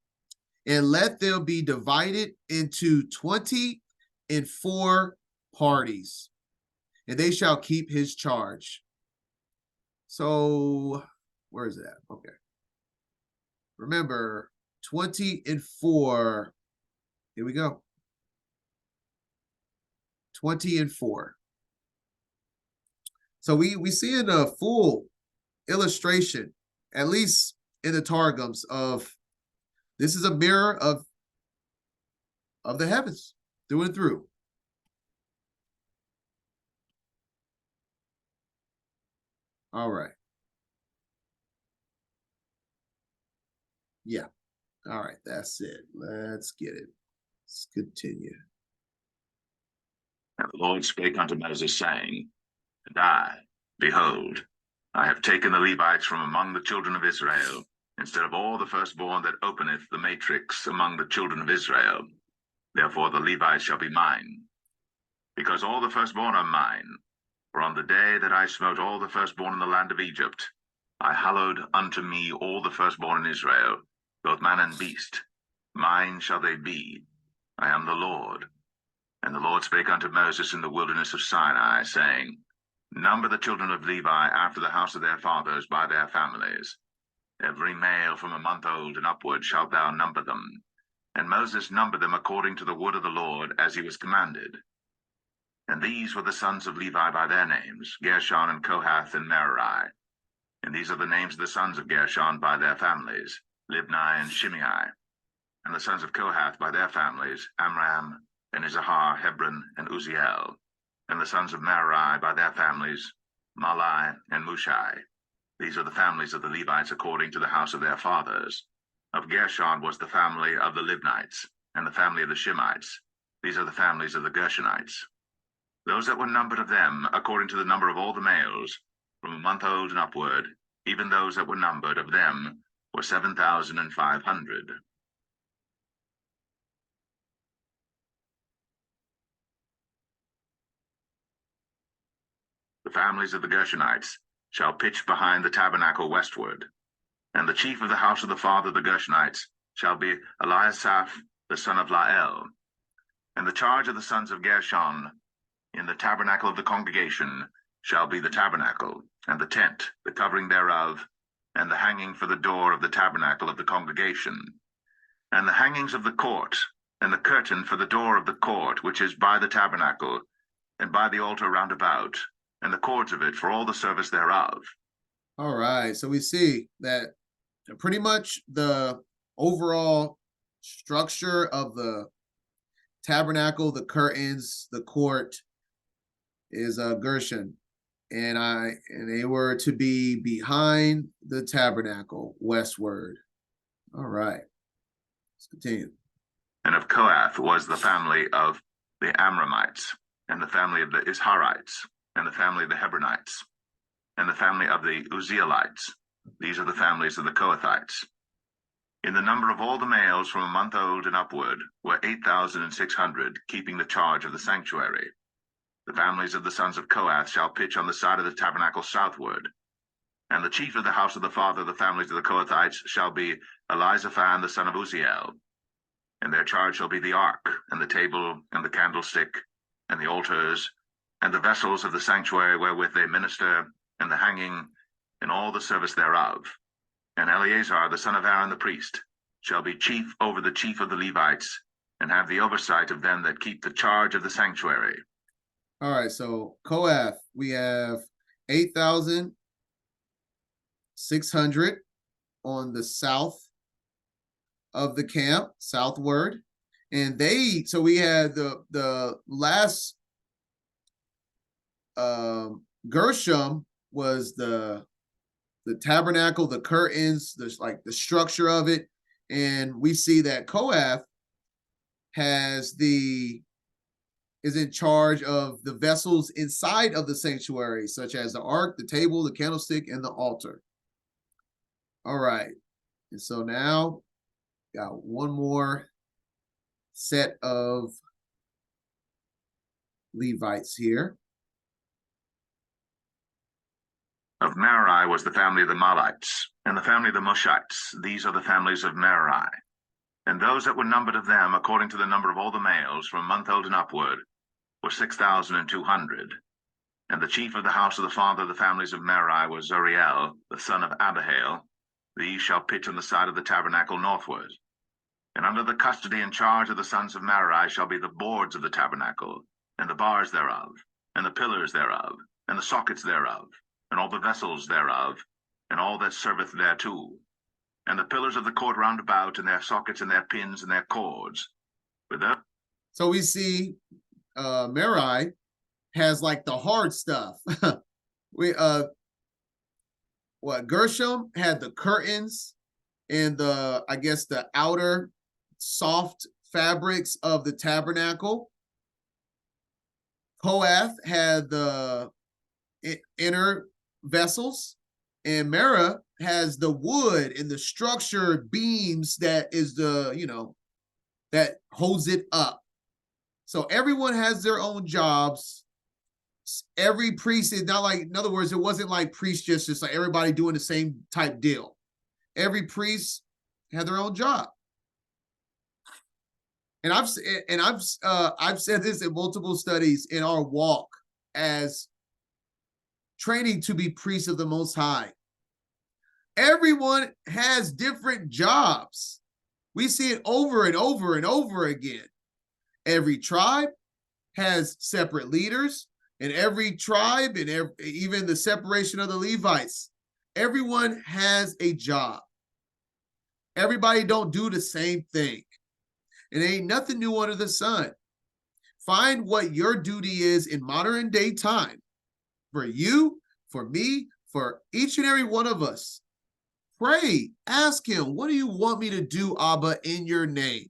And let them be divided into 24 parties, and they shall keep his charge. So, where is it at? Okay. Remember, 24. Here we go. 24. So we see in a full illustration, at least in the Targums, of this is a mirror of the heavens through and through. All right. Yeah. All right. That's it. Let's get it. Let's continue. And the Lord spake unto Moses, saying, And I, behold, I have taken the Levites from among the children of Israel, instead of all the firstborn that openeth the matrix among the children of Israel. Therefore the Levites shall be mine, because all the firstborn are mine. For on the day that I smote all the firstborn in the land of Egypt, I hallowed unto me all the firstborn in Israel, both man and beast. Mine shall they be. I am the Lord. And the Lord spake unto Moses in the wilderness of Sinai, saying, Number the children of Levi after the house of their fathers by their families. Every male from a month old and upward shalt thou number them. And Moses numbered them according to the word of the Lord, as he was commanded. And these were the sons of Levi by their names, Gershon and Kohath and Merari. And these are the names of the sons of Gershon by their families, Libni and Shimei. And the sons of Kohath by their families, Amram and Izahar, Hebron, and Uzziel. And the sons of Merari by their families, Malai and Mushai. These are the families of the Levites according to the house of their fathers. Of Gershon was the family of the Libnites, and the family of the Shimites. These are the families of the Gershonites. Those that were numbered of them, according to the number of all the males, from a month old and upward, even those that were numbered of them, were 7,500. The families of the Gershonites shall pitch behind the tabernacle westward. And the chief of the house of the father of the Gershonites shall be Eliasaph the son of Lael. And the charge of the sons of Gershon in the tabernacle of the congregation shall be the tabernacle, and the tent, the covering thereof, and the hanging for the door of the tabernacle of the congregation, and the hangings of the court, and the curtain for the door of the court, which is by the tabernacle, and by the altar round about, and the cords of it for all the service thereof. All right, so we see that pretty much the overall structure of the tabernacle, the curtains, the court, is Gershon. And they were to be behind the tabernacle westward. All right. Let's continue. And of Kohath was the family of the Amramites, and the family of the Isharites, and the family of the Hebronites, and the family of the Uzzielites. These are the families of the Kohathites. In the number of all the males from a month old and upward were 8,600, keeping the charge of the sanctuary. The families of the sons of Kohath shall pitch on the side of the tabernacle southward. And the chief of the house of the father of the families of the Kohathites shall be Elizaphan the son of Uzziel. And their charge shall be the ark, and the table, and the candlestick, and the altars, and the vessels of the sanctuary wherewith they minister, and the hanging, and all the service thereof. And Eleazar the son of Aaron the priest shall be chief over the chief of the Levites, and have the oversight of them that keep the charge of the sanctuary. All right, so Kohath, we have 8,600 on the south of the camp, southward. And so we had the last Gershom was the tabernacle, the curtains, the structure of it. And we see that Kohath is in charge of the vessels inside of the sanctuary, such as the ark, the table, the candlestick, and the altar. All right. And so now got one more set of Levites here. Of Merari was the family of the Mahlites, and the family of the Mushites. These are the families of Merari. And those that were numbered of them, according to the number of all the males, from a month old and upward, were 6,200. And the chief of the house of the father of the families of Merari was Zuriel, the son of Abihail. These shall pitch on the side of the tabernacle northward. And under the custody and charge of the sons of Merari shall be the boards of the tabernacle, and the bars thereof, and the pillars thereof, and the sockets thereof, and all the vessels thereof, and all that serveth thereto, and the pillars of the court round about, and their sockets, and their pins, and their cords. So we see Merari has like the hard stuff. Gershom had the curtains and the outer soft fabrics of the tabernacle. Kohath had the inner vessels, and Merari has the wood and the structured beams that is that holds it up. So everyone has their own jobs. Every priest is not like, in other words, it wasn't like priests just like everybody doing the same type deal. Every priest had their own job. And I've said this in multiple studies in our walk as training to be priests of the Most High. Everyone has different jobs. We see it over and over and over again. Every tribe has separate leaders, and every tribe and even the separation of the Levites, everyone has a job. Everybody don't do the same thing. It ain't nothing new under the sun. Find what your duty is in modern day time. For you, for me, for each and every one of us. Pray, ask him, what do you want me to do, Abba, in your name?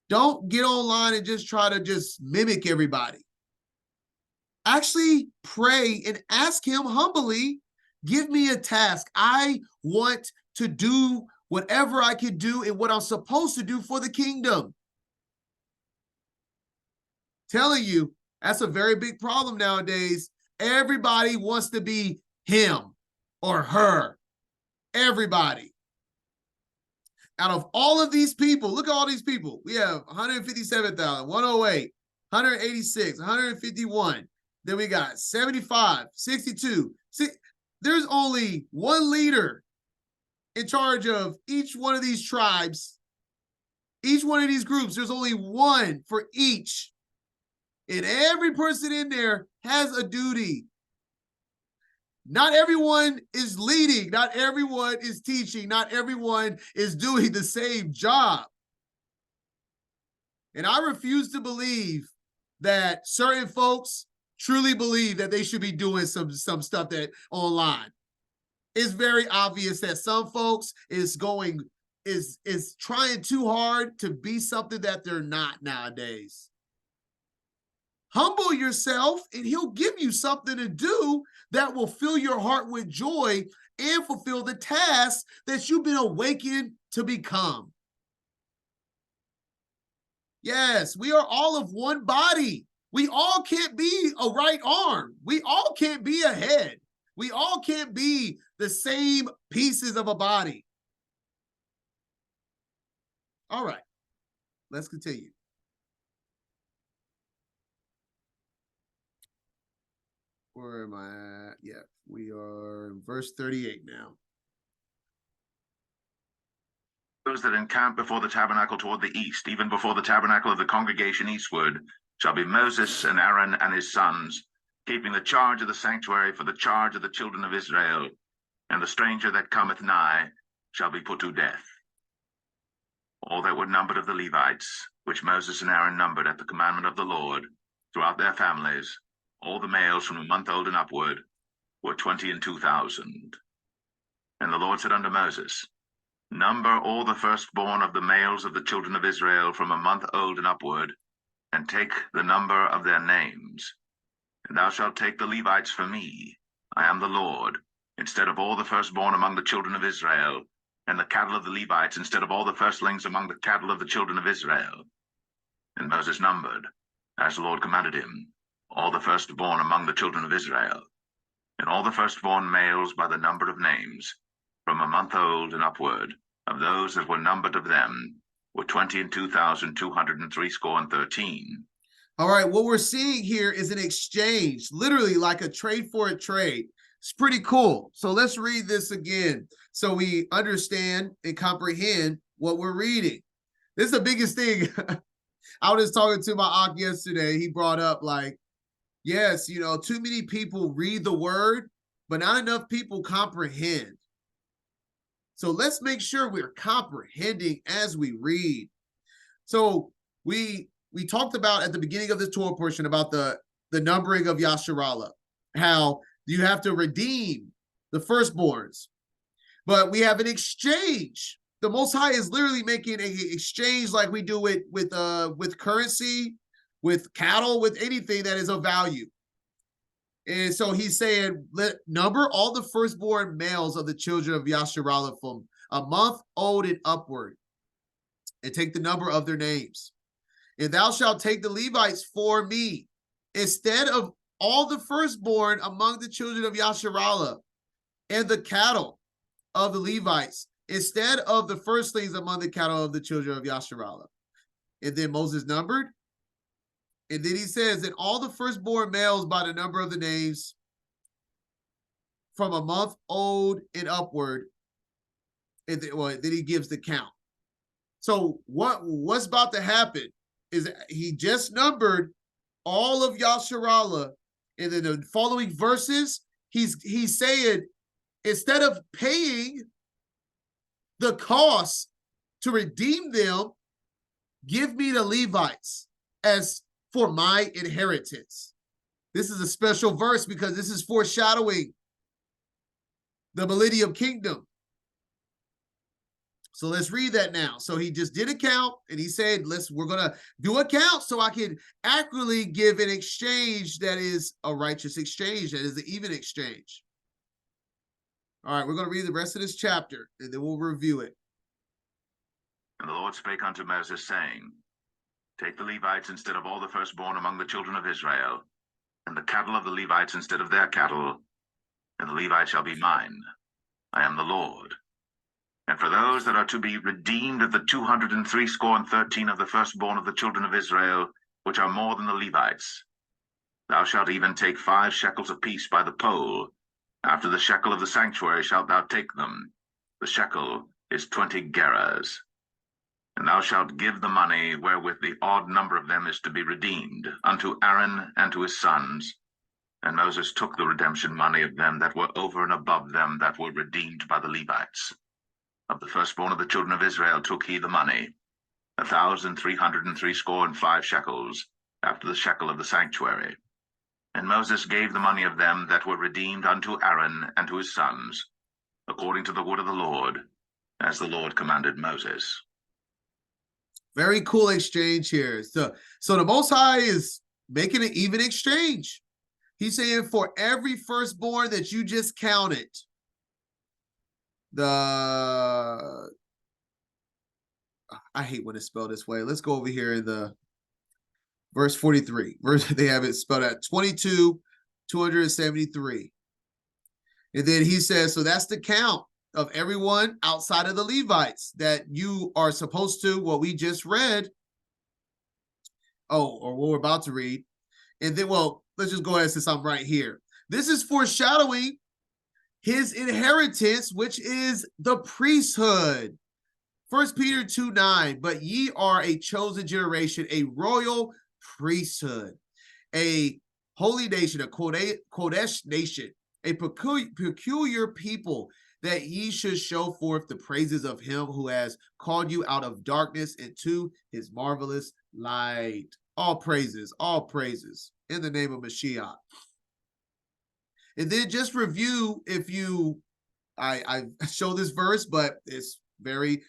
Don't get online and just try to just mimic everybody. Actually pray and ask him humbly, give me a task. I want to do whatever I can do and what I'm supposed to do for the kingdom. Telling you, that's a very big problem nowadays. Everybody wants to be him or her. Everybody. Out of all of these people, look at all these people. We have 157,000, 108, 186, 151. Then we got 75, 62. There's only one leader in charge of each one of these tribes. Each one of these groups, there's only one for each. And every person in there has a duty. Not everyone is leading. Not everyone is teaching. Not everyone is doing the same job. And I refuse to believe that certain folks truly believe that they should be doing some stuff that online. It's very obvious that some folks is trying too hard to be something that they're not nowadays. Humble yourself and he'll give you something to do that will fill your heart with joy and fulfill the task that you've been awakened to become. Yes, we are all of one body. We all can't be a right arm. We all can't be a head. We all can't be the same pieces of a body. All right, let's continue. Where am I at? Yeah, we are in verse 38 now. Those that encamp before the tabernacle toward the east, even before the tabernacle of the congregation eastward, shall be Moses and Aaron and his sons, keeping the charge of the sanctuary for the charge of the children of Israel, and the stranger that cometh nigh shall be put to death. All that were numbered of the Levites, which Moses and Aaron numbered at the commandment of the Lord, throughout their families, all the males from a month old and upward, were 22,000. And the Lord said unto Moses, Number all the firstborn of the males of the children of Israel from a month old and upward, and take the number of their names. And thou shalt take the Levites for me, I am the Lord, instead of all the firstborn among the children of Israel, and the cattle of the Levites instead of all the firstlings among the cattle of the children of Israel. And Moses numbered, as the Lord commanded him, all the firstborn among the children of Israel, and all the firstborn males by the number of names, from a month old and upward, of those that were numbered of them, were 22,213. All right, what we're seeing here is an exchange, literally like a trade for a trade. It's pretty cool. So let's read this again so we understand and comprehend what we're reading. This is the biggest thing. I was just talking to my aunt yesterday. He brought up like, yes, too many people read the word, but not enough people comprehend. So let's make sure we're comprehending as we read. So we talked about at the beginning of this Torah portion about the numbering of Yasharallah, how you have to redeem the firstborns. But we have an exchange. The Most High is literally making an exchange like we do it with currency, with cattle, with anything that is of value. And so he's saying, number all the firstborn males of the children of Yasharallah from a month old and upward, and take the number of their names. And thou shalt take the Levites for me, instead of all the firstborn among the children of Yasharallah, and the cattle of the Levites, instead of the firstlings among the cattle of the children of Yasharallah. And then Moses numbered. And then he says that all the firstborn males by the number of the names from a month old and upward. And then he gives the count. So what's about to happen is he just numbered all of Yasharallah. And then the following verses, he's saying, instead of paying the cost to redeem them, give me the Levites as for my inheritance. This is a special verse because this is foreshadowing the millennium kingdom. So let's read that now. So he just did a count and he said, we're going to do a count so I can accurately give an exchange that is a righteous exchange, that is an even exchange. All right, we're going to read the rest of this chapter and then we'll review it. And the Lord spake unto Moses, saying, Take the Levites instead of all the firstborn among the children of Israel, and the cattle of the Levites instead of their cattle, and the Levites shall be mine. I am the Lord. And for those that are to be redeemed of the 213 of the firstborn of the children of Israel, which are more than the Levites, thou shalt even take 5 shekels apiece by the poll. After the shekel of the sanctuary shalt thou take them. The shekel is 20 gerahs. And thou shalt give the money wherewith the odd number of them is to be redeemed unto Aaron and to his sons. And Moses took the redemption money of them that were over and above them that were redeemed by the Levites. Of the firstborn of the children of Israel took he the money, 1,365 shekels, after the shekel of the sanctuary. And Moses gave the money of them that were redeemed unto Aaron and to his sons, according to the word of the Lord, as the Lord commanded Moses. Very cool exchange here. So the Most High is making an even exchange. He's saying for every firstborn that you just counted, I hate when it's spelled this way. Let's go over here in the verse 43. They have it spelled at 22,273. And then he says, so that's the count of everyone outside of the Levites that you are supposed to, what we just read. Or what we're about to read. And then, well, let's just go ahead since I'm right here. This is foreshadowing his inheritance, which is the priesthood. 1 Peter 2:9, but ye are a chosen generation, a royal priesthood, a holy nation, a Kodesh nation, a peculiar people, that ye should show forth the praises of him who has called you out of darkness into his marvelous light. All praises in the name of Mashiach. And then just review, if you, I show this verse, but it's very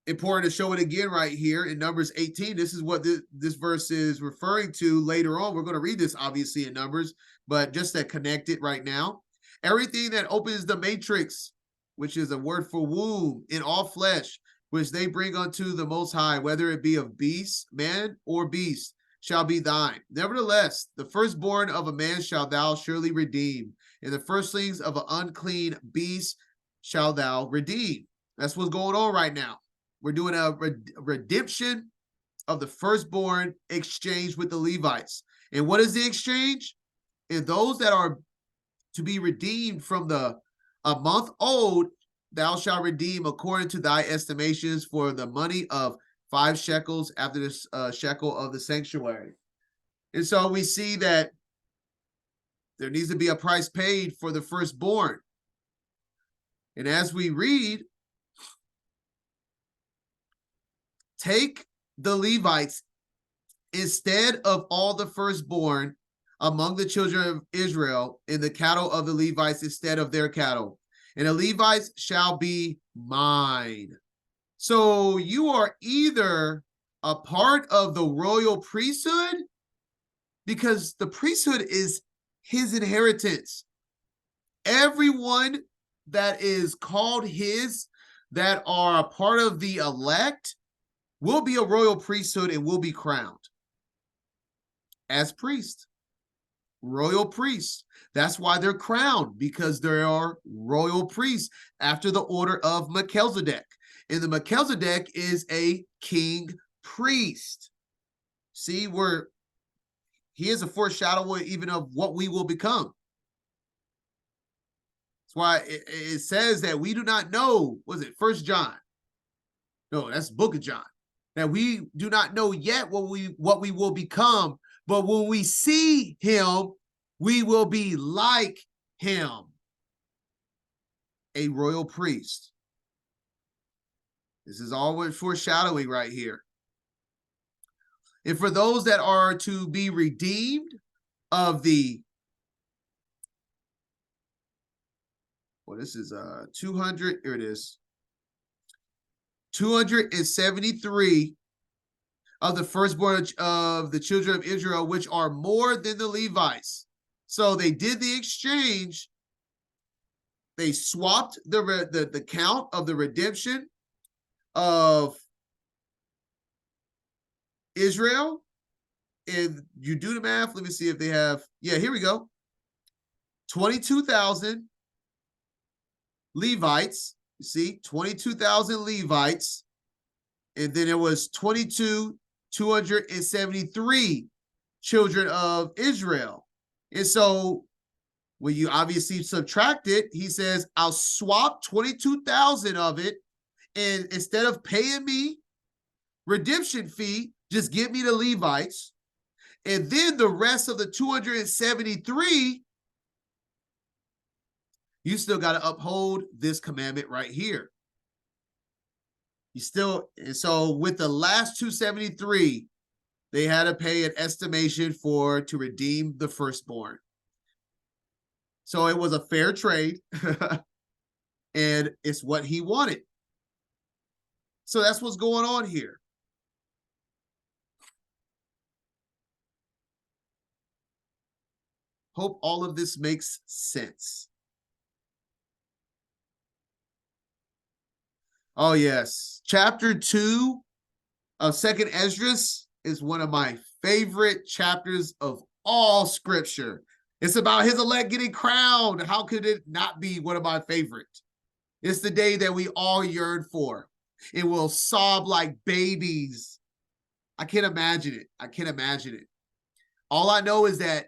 important to show it again right here in Numbers 18. This is what this verse is referring to later on. We're going to read this obviously in Numbers, but just to connect it right now. Everything that opens the matrix, which is a word for womb, in all flesh, which they bring unto the Most High, whether it be of beast, man, or beast, shall be thine. Nevertheless, the firstborn of a man shalt thou surely redeem, and the firstlings of an unclean beast shalt thou redeem. That's what's going on right now. We're doing a redemption of the firstborn exchange with the Levites. And what is the exchange? And those that are to be redeemed from a month old, thou shalt redeem according to thy estimations for the money of 5 shekels after this shekel of the sanctuary. And so we see that there needs to be a price paid for the firstborn. And as we read, take the Levites instead of all the firstborn among the children of Israel, and the cattle of the Levites instead of their cattle. And the Levites shall be mine. So you are either a part of the royal priesthood, because the priesthood is his inheritance. Everyone that is called his, that are a part of the elect, will be a royal priesthood and will be crowned as priests. Royal priests. That's why they're crowned, because they are royal priests after the order of Melchizedek. And the Melchizedek is a king priest. See, where he is a foreshadowing even of what we will become. That's why it says that we do not know, was it 1 John? No, that's the book of John. That we do not know yet what we will become, but when we see him, we will be like him. A royal priest. This is always foreshadowing right here. And for those that are to be redeemed of the, well, this is 200, here it is. 273 of the firstborn of the children of Israel, which are more than the Levites. So they did the exchange. They swapped the count of the redemption of Israel. And you do the math. Let me see if they have. Yeah, here we go. 22,000 Levites. You see, 22,000 Levites. And then it was 22,273 children of Israel. And so when you obviously subtract it, he says, I'll swap 22,000 of it. And instead of paying me redemption fee, just give me the Levites. And then the rest of the 273, you still got to uphold this commandment right here. You still, and so with the last 273, they had to pay an estimation to redeem the firstborn. So it was a fair trade, and it's what he wanted. So that's what's going on here. Hope all of this makes sense. Oh, yes. Chapter 2 of 2nd Esdras is one of my favorite chapters of all scripture. It's about his elect getting crowned. How could it not be one of my favorites? It's the day that we all yearn for. It will sob like babies. I can't imagine it. I can't imagine it. All I know is that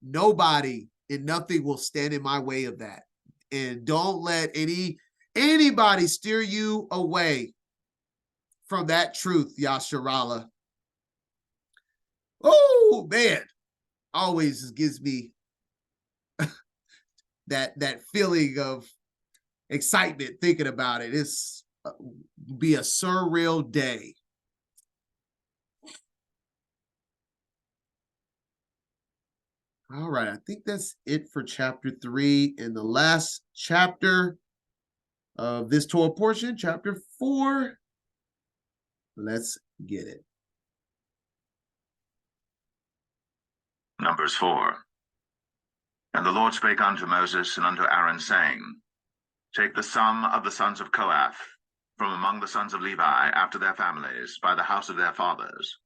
nobody and nothing will stand in my way of that. And don't let anybody steer you away from that truth, Yasharallah. Oh, man. Always gives me that feeling of excitement thinking about it. It's be a surreal day. All right, I think that's it for chapter 3. And the last chapter of this Torah portion, chapter 4. Let's get it. Numbers 4. And the Lord spake unto Moses and unto Aaron, saying, Take the sum of the sons of Kohath from among the sons of Levi after their families, by the house of their fathers,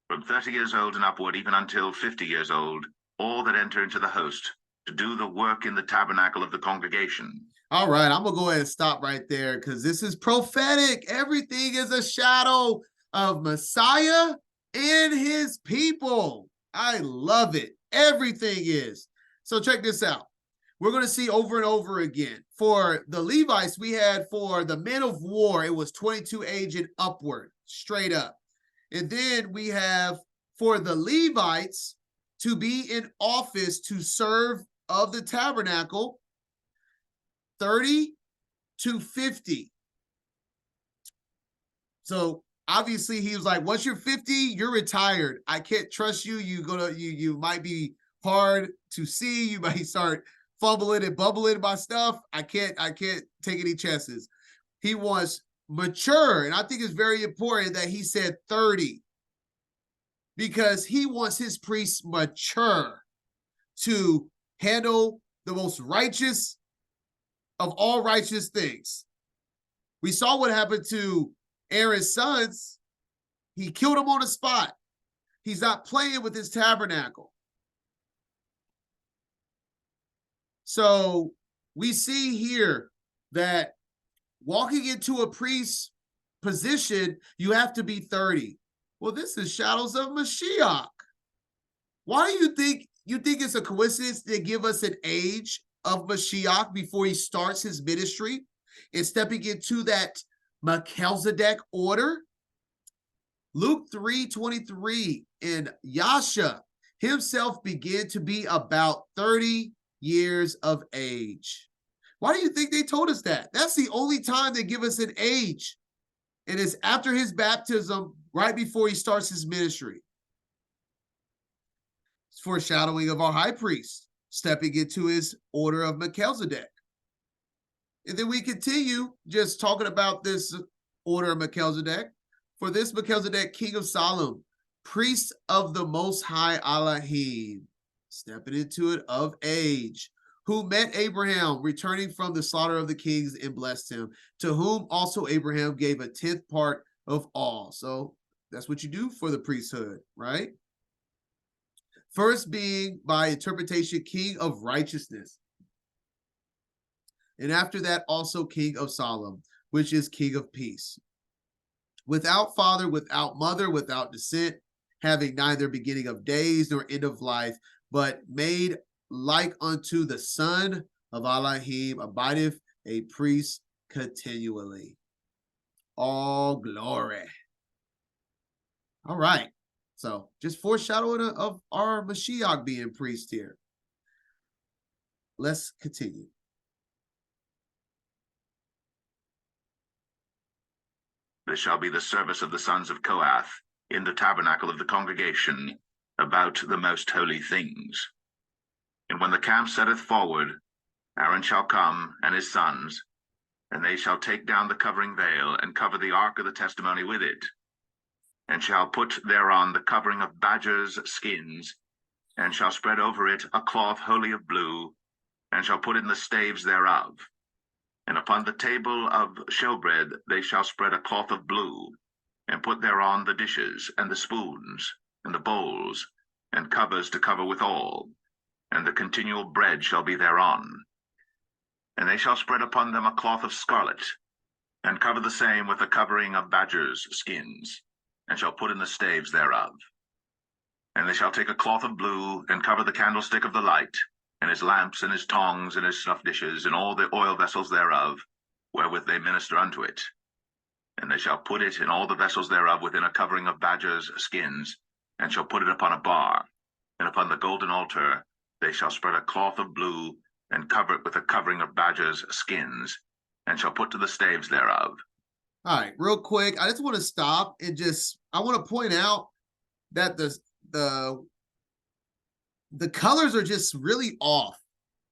from 30 years old and upward, even until 50 years old, all that enter into the host, to do the work in the tabernacle of the congregation. All right, I'm going to go ahead and stop right there because this is prophetic. Everything is a shadow of Messiah and his people. I love it. Everything is. So check this out. We're going to see over and over again. For the Levites, we had for the men of war, it was 22 age and upward, straight up. And then we have for the Levites to be in office to serve of the tabernacle, 30 to 50. So obviously he was like, once you're 50, you're retired. I can't trust you. You might be hard to see. You might start fumbling and bubbling my stuff. I can't take any chances. He wants mature. And I think it's very important that he said 30, because he wants his priests mature to handle the most righteous of all righteous things. We saw what happened to Aaron's sons. He killed them on the spot. He's not playing with his tabernacle. So we see here that walking into a priest's position, you have to be 30. Well, this is shadows of Mashiach. Why do you think it's a coincidence they give us an age of Mashiach before he starts his ministry and stepping into that Melchizedek order? Luke 3:23, and Yasha himself began to be about 30 years of age. Why do you think they told us that? That's the only time they give us an age. And it's after his baptism, right before he starts his ministry. It's foreshadowing of our high priest stepping into his order of Melchizedek. And then we continue just talking about this order of Melchizedek. For this Melchizedek, king of Salem, priest of the Most High Elohim, stepping into it of age, who met Abraham returning from the slaughter of the kings and blessed him, to whom also Abraham gave a 10th part of all. So that's what you do for the priesthood, right? First being by interpretation, king of righteousness. And after that, also king of Salem, which is king of peace. Without father, without mother, without descent, having neither beginning of days nor end of life, but made like unto the Son of Elohim, abideth a priest continually. All glory. All right. So just foreshadowing of our Mashiach being priest here. Let's continue. This shall be the service of the sons of Kohath in the tabernacle of the congregation about the most holy things. And when the camp setteth forward, Aaron shall come, and his sons, and they shall take down the covering veil, and cover the ark of the testimony with it, and shall put thereon the covering of badgers' skins, and shall spread over it a cloth wholly of blue, and shall put in the staves thereof. And upon the table of showbread they shall spread a cloth of blue, and put thereon the dishes, and the spoons, and the bowls, and covers to cover withal, and the continual bread shall be thereon. And they shall spread upon them a cloth of scarlet, and cover the same with a covering of badgers' skins, and shall put in the staves thereof. And they shall take a cloth of blue, and cover the candlestick of the light, and his lamps, and his tongs, and his snuff dishes, and all the oil vessels thereof, wherewith they minister unto it. And they shall put it in all the vessels thereof within a covering of badgers' skins, and shall put it upon a bar. And upon the golden altar they shall spread a cloth of blue, and cover it with a covering of badgers' skins, and shall put to the staves thereof. All right, real quick, I just want to stop and I want to point out that the colors are just really off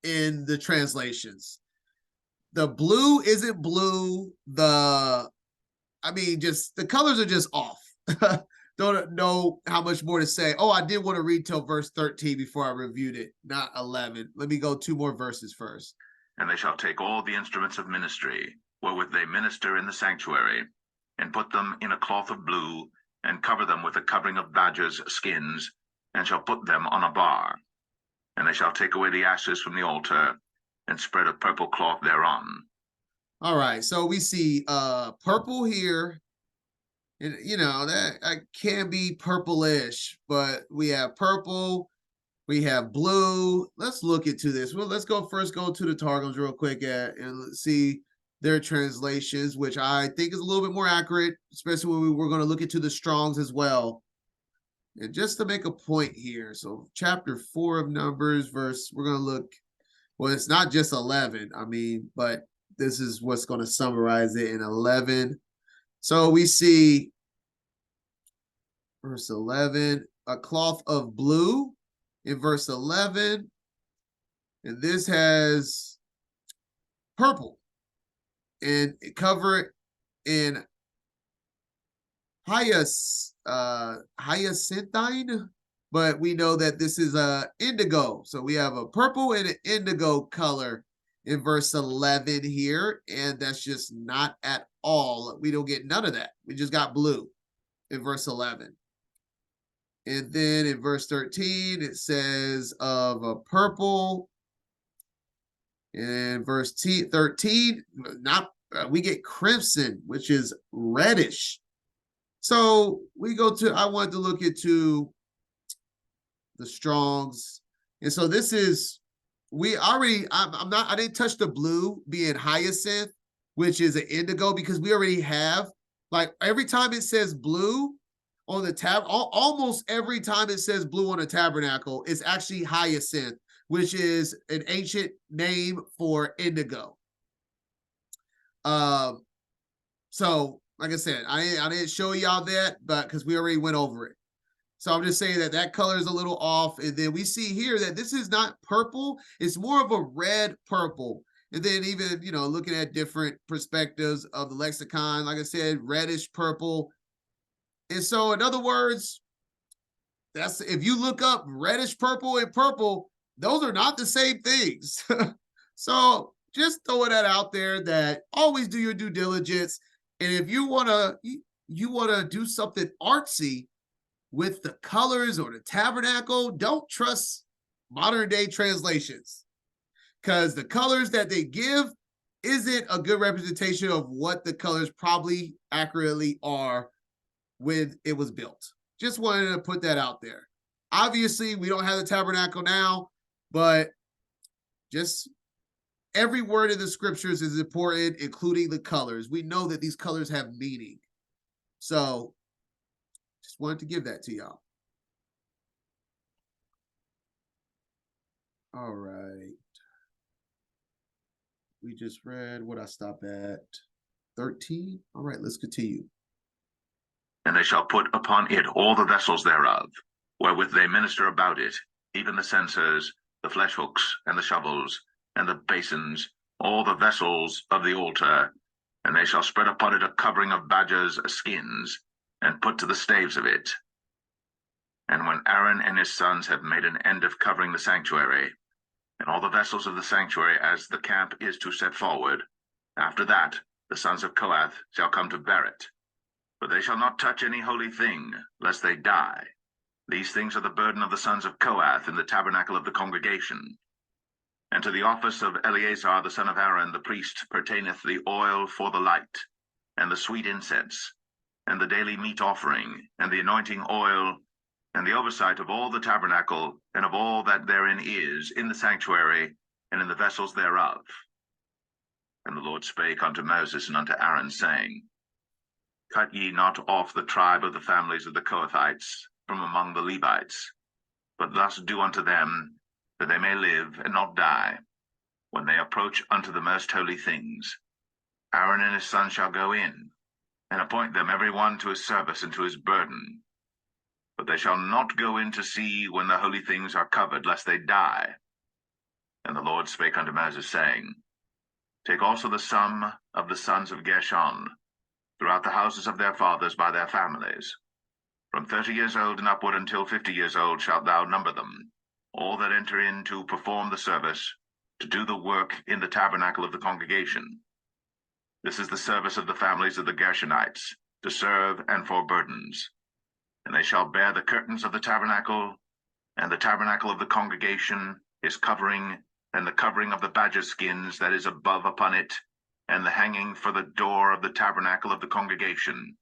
in the translations. The blue isn't blue. Just the colors are just off. Don't know how much more to say. Oh, I did want to read till verse 13 before I reviewed it, not 11. Let me go 2 more verses first. And they shall take all the instruments of ministry, wherewith they minister in the sanctuary, and put them in a cloth of blue, and cover them with a covering of badgers' skins, and shall put them on a bar. And they shall take away the ashes from the altar, and spread a purple cloth thereon. All right, so we see purple here. And that can be purplish, but we have purple, we have blue. Let's look into this. Well, let's go to the Targums real quick and see their translations, which I think is a little bit more accurate, especially when we're going to look into the Strongs as well. And just to make a point here, so chapter 4 of Numbers, we're going to look, well, it's not just 11, but this is what's going to summarize it in 11. So we see verse 11, a cloth of blue in verse 11, and this has purple, and cover it in hyacinthine, but we know that this is indigo. So we have a purple and an indigo color in verse 11 here, and that's just not at all. We don't get none of that. We just got blue in verse 11. And then in verse 13, it says of a purple. In verse 13, we get crimson, which is reddish. So I wanted to look into the Strongs. And so this is, I didn't touch the blue being hyacinth, which is an indigo, because we already have, like, every time it says blue on the almost every time it says blue on the tabernacle, it's actually hyacinth, which is an ancient name for indigo. So like I said, I didn't show y'all that, but because we already went over it. So I'm just saying that color is a little off. And then we see here that this is not purple. It's more of a red purple. And then even, looking at different perspectives of the lexicon, like I said, reddish purple. And so in other words, if you look up reddish purple and purple, those are not the same things. So just throwing that out there, that always do your due diligence. And if you want to do something artsy with the colors or the tabernacle, don't trust modern day translations, because the colors that they give isn't a good representation of what the colors probably accurately are when it was built. Just wanted to put that out there. Obviously, we don't have the tabernacle now, but just every word in the scriptures is important, including the colors. We know that these colors have meaning. So just wanted to give that to y'all. All right. We just read what I stopped at 13. All right, let's continue. And they shall put upon it all the vessels thereof, wherewith they minister about it, even the censers, the flesh hooks, and the shovels, and the basins, all the vessels of the altar. And they shall spread upon it a covering of badgers' skins, and put to the staves of it. And when Aaron and his sons have made an end of covering the sanctuary, and all the vessels of the sanctuary as the camp is to set forward, after that the sons of Kohath shall come to bear it. But they shall not touch any holy thing, lest they die. These things are the burden of the sons of Kohath in the tabernacle of the congregation. And to the office of Eleazar the son of Aaron the priest pertaineth the oil for the light, and the sweet incense, and the daily meat offering, and the anointing oil, and the oversight of all the tabernacle, and of all that therein is, in the sanctuary, and in the vessels thereof. And the Lord spake unto Moses and unto Aaron, saying, Cut ye not off the tribe of the families of the Kohathites from among the Levites, but thus do unto them, that they may live and not die, when they approach unto the most holy things. Aaron and his sons shall go in, and appoint them every one to his service and to his burden. But they shall not go in to see when the holy things are covered, lest they die. And the Lord spake unto Moses, saying, Take also the sum of the sons of Gershon, throughout the houses of their fathers by their families. From 30 years old and upward until 50 years old shalt thou number them, all that enter in to perform the service, to do the work in the tabernacle of the congregation. This is the service of the families of the Gershonites, to serve and for burdens. And they shall bear the curtains of the tabernacle, and the tabernacle of the congregation, his covering, and the covering of the badger skins that is above upon it, and the hanging for the door of the tabernacle of the congregation,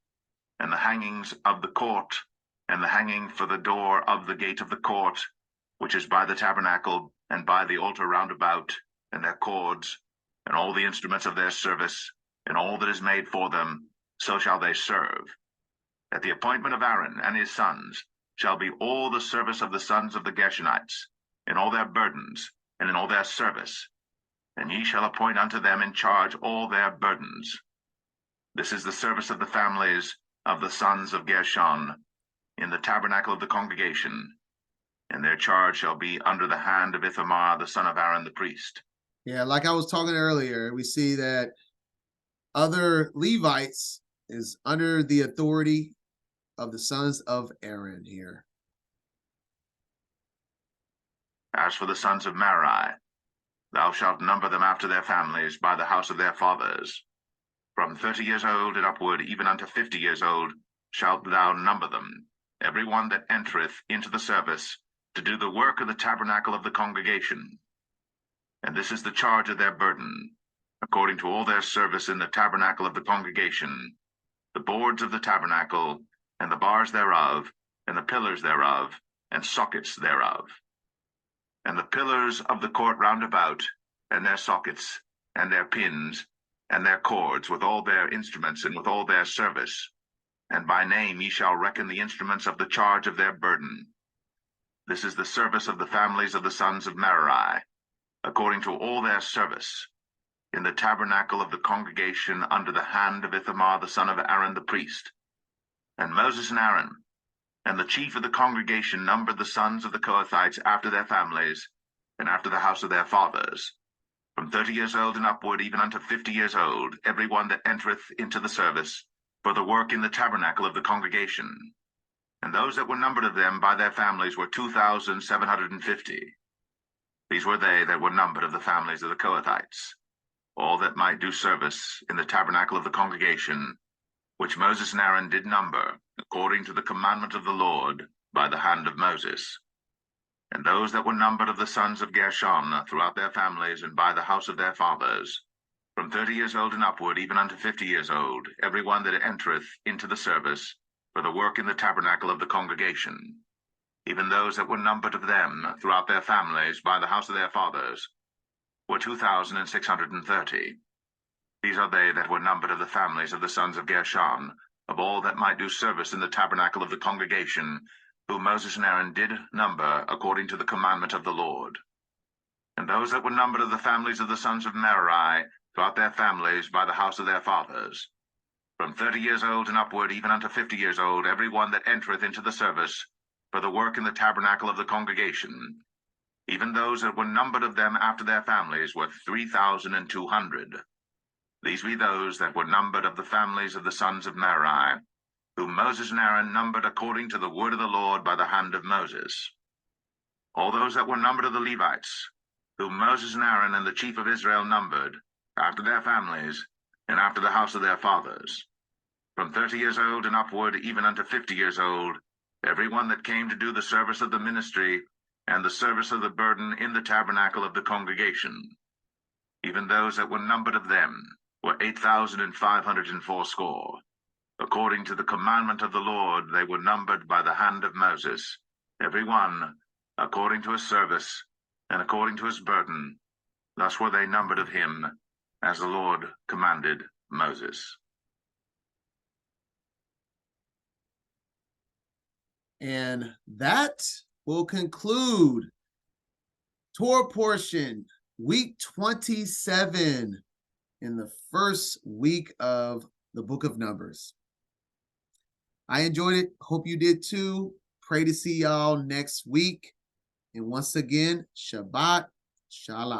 and the hangings of the court, and the hanging for the door of the gate of the court, which is by the tabernacle, and by the altar round about, and their cords, and all the instruments of their service, and all that is made for them, so shall they serve. At the appointment of Aaron and his sons shall be all the service of the sons of the Gershonites, in all their burdens, and in all their service. And ye shall appoint unto them in charge all their burdens. This is the service of the families of the sons of Gershon in the tabernacle of the congregation, and their charge shall be under the hand of Ithamar the son of Aaron the priest. Yeah, like I was talking earlier, we see that other Levites is under the authority of the sons of Aaron here. As for the sons of Merari, thou shalt number them after their families by the house of their fathers. From 30 years old and upward, even unto 50 years old, shalt thou number them, every one that entereth into the service, to do the work of the tabernacle of the congregation. And this is the charge of their burden, according to all their service in the tabernacle of the congregation, the boards of the tabernacle, and the bars thereof, and the pillars thereof, and sockets thereof. And the pillars of the court round about, and their sockets, and their pins, and their cords, with all their instruments, and with all their service. And by name ye shall reckon the instruments of the charge of their burden. This is the service of the families of the sons of Merari, according to all their service, in the tabernacle of the congregation under the hand of Ithamar the son of Aaron the priest. And Moses and Aaron, and the chief of the congregation numbered the sons of the Kohathites after their families, and after the house of their fathers, from 30 years old and upward, even unto 50 years old, every one that entereth into the service, for the work in the tabernacle of the congregation. And those that were numbered of them by their families were 2,750. These were they that were numbered of the families of the Kohathites, all that might do service in the tabernacle of the congregation, which Moses and Aaron did number, according to the commandment of the Lord, by the hand of Moses. And those that were numbered of the sons of Gershon throughout their families and by the house of their fathers, from 30 years old and upward, even unto 50 years old, every one that entereth into the service, for the work in the tabernacle of the congregation, even those that were numbered of them throughout their families by the house of their fathers, were 2,630. These are they that were numbered of the families of the sons of Gershon, of all that might do service in the tabernacle of the congregation, whom Moses and Aaron did number according to the commandment of the Lord. And those that were numbered of the families of the sons of Merari throughout their families by the house of their fathers, from 30 years old and upward, even unto 50 years old, every one that entereth into the service for the work in the tabernacle of the congregation, even those that were numbered of them after their families were 3,200. These be those that were numbered of the families of the sons of Merari, whom Moses and Aaron numbered according to the word of the Lord by the hand of Moses. All those that were numbered of the Levites, whom Moses and Aaron and the chief of Israel numbered, after their families, and after the house of their fathers, from 30 years old and upward, even unto 50 years old, every one that came to do the service of the ministry and the service of the burden in the tabernacle of the congregation, even those that were numbered of them were 8,580. According to the commandment of the Lord, they were numbered by the hand of Moses, every one according to his service and according to his burden. Thus were they numbered of him, as the Lord commanded Moses. And that will conclude Torah Portion, week 27, in the first week of the book of Numbers. I enjoyed it. Hope you did too. Pray to see y'all next week. And once again, Shabbat Shalom.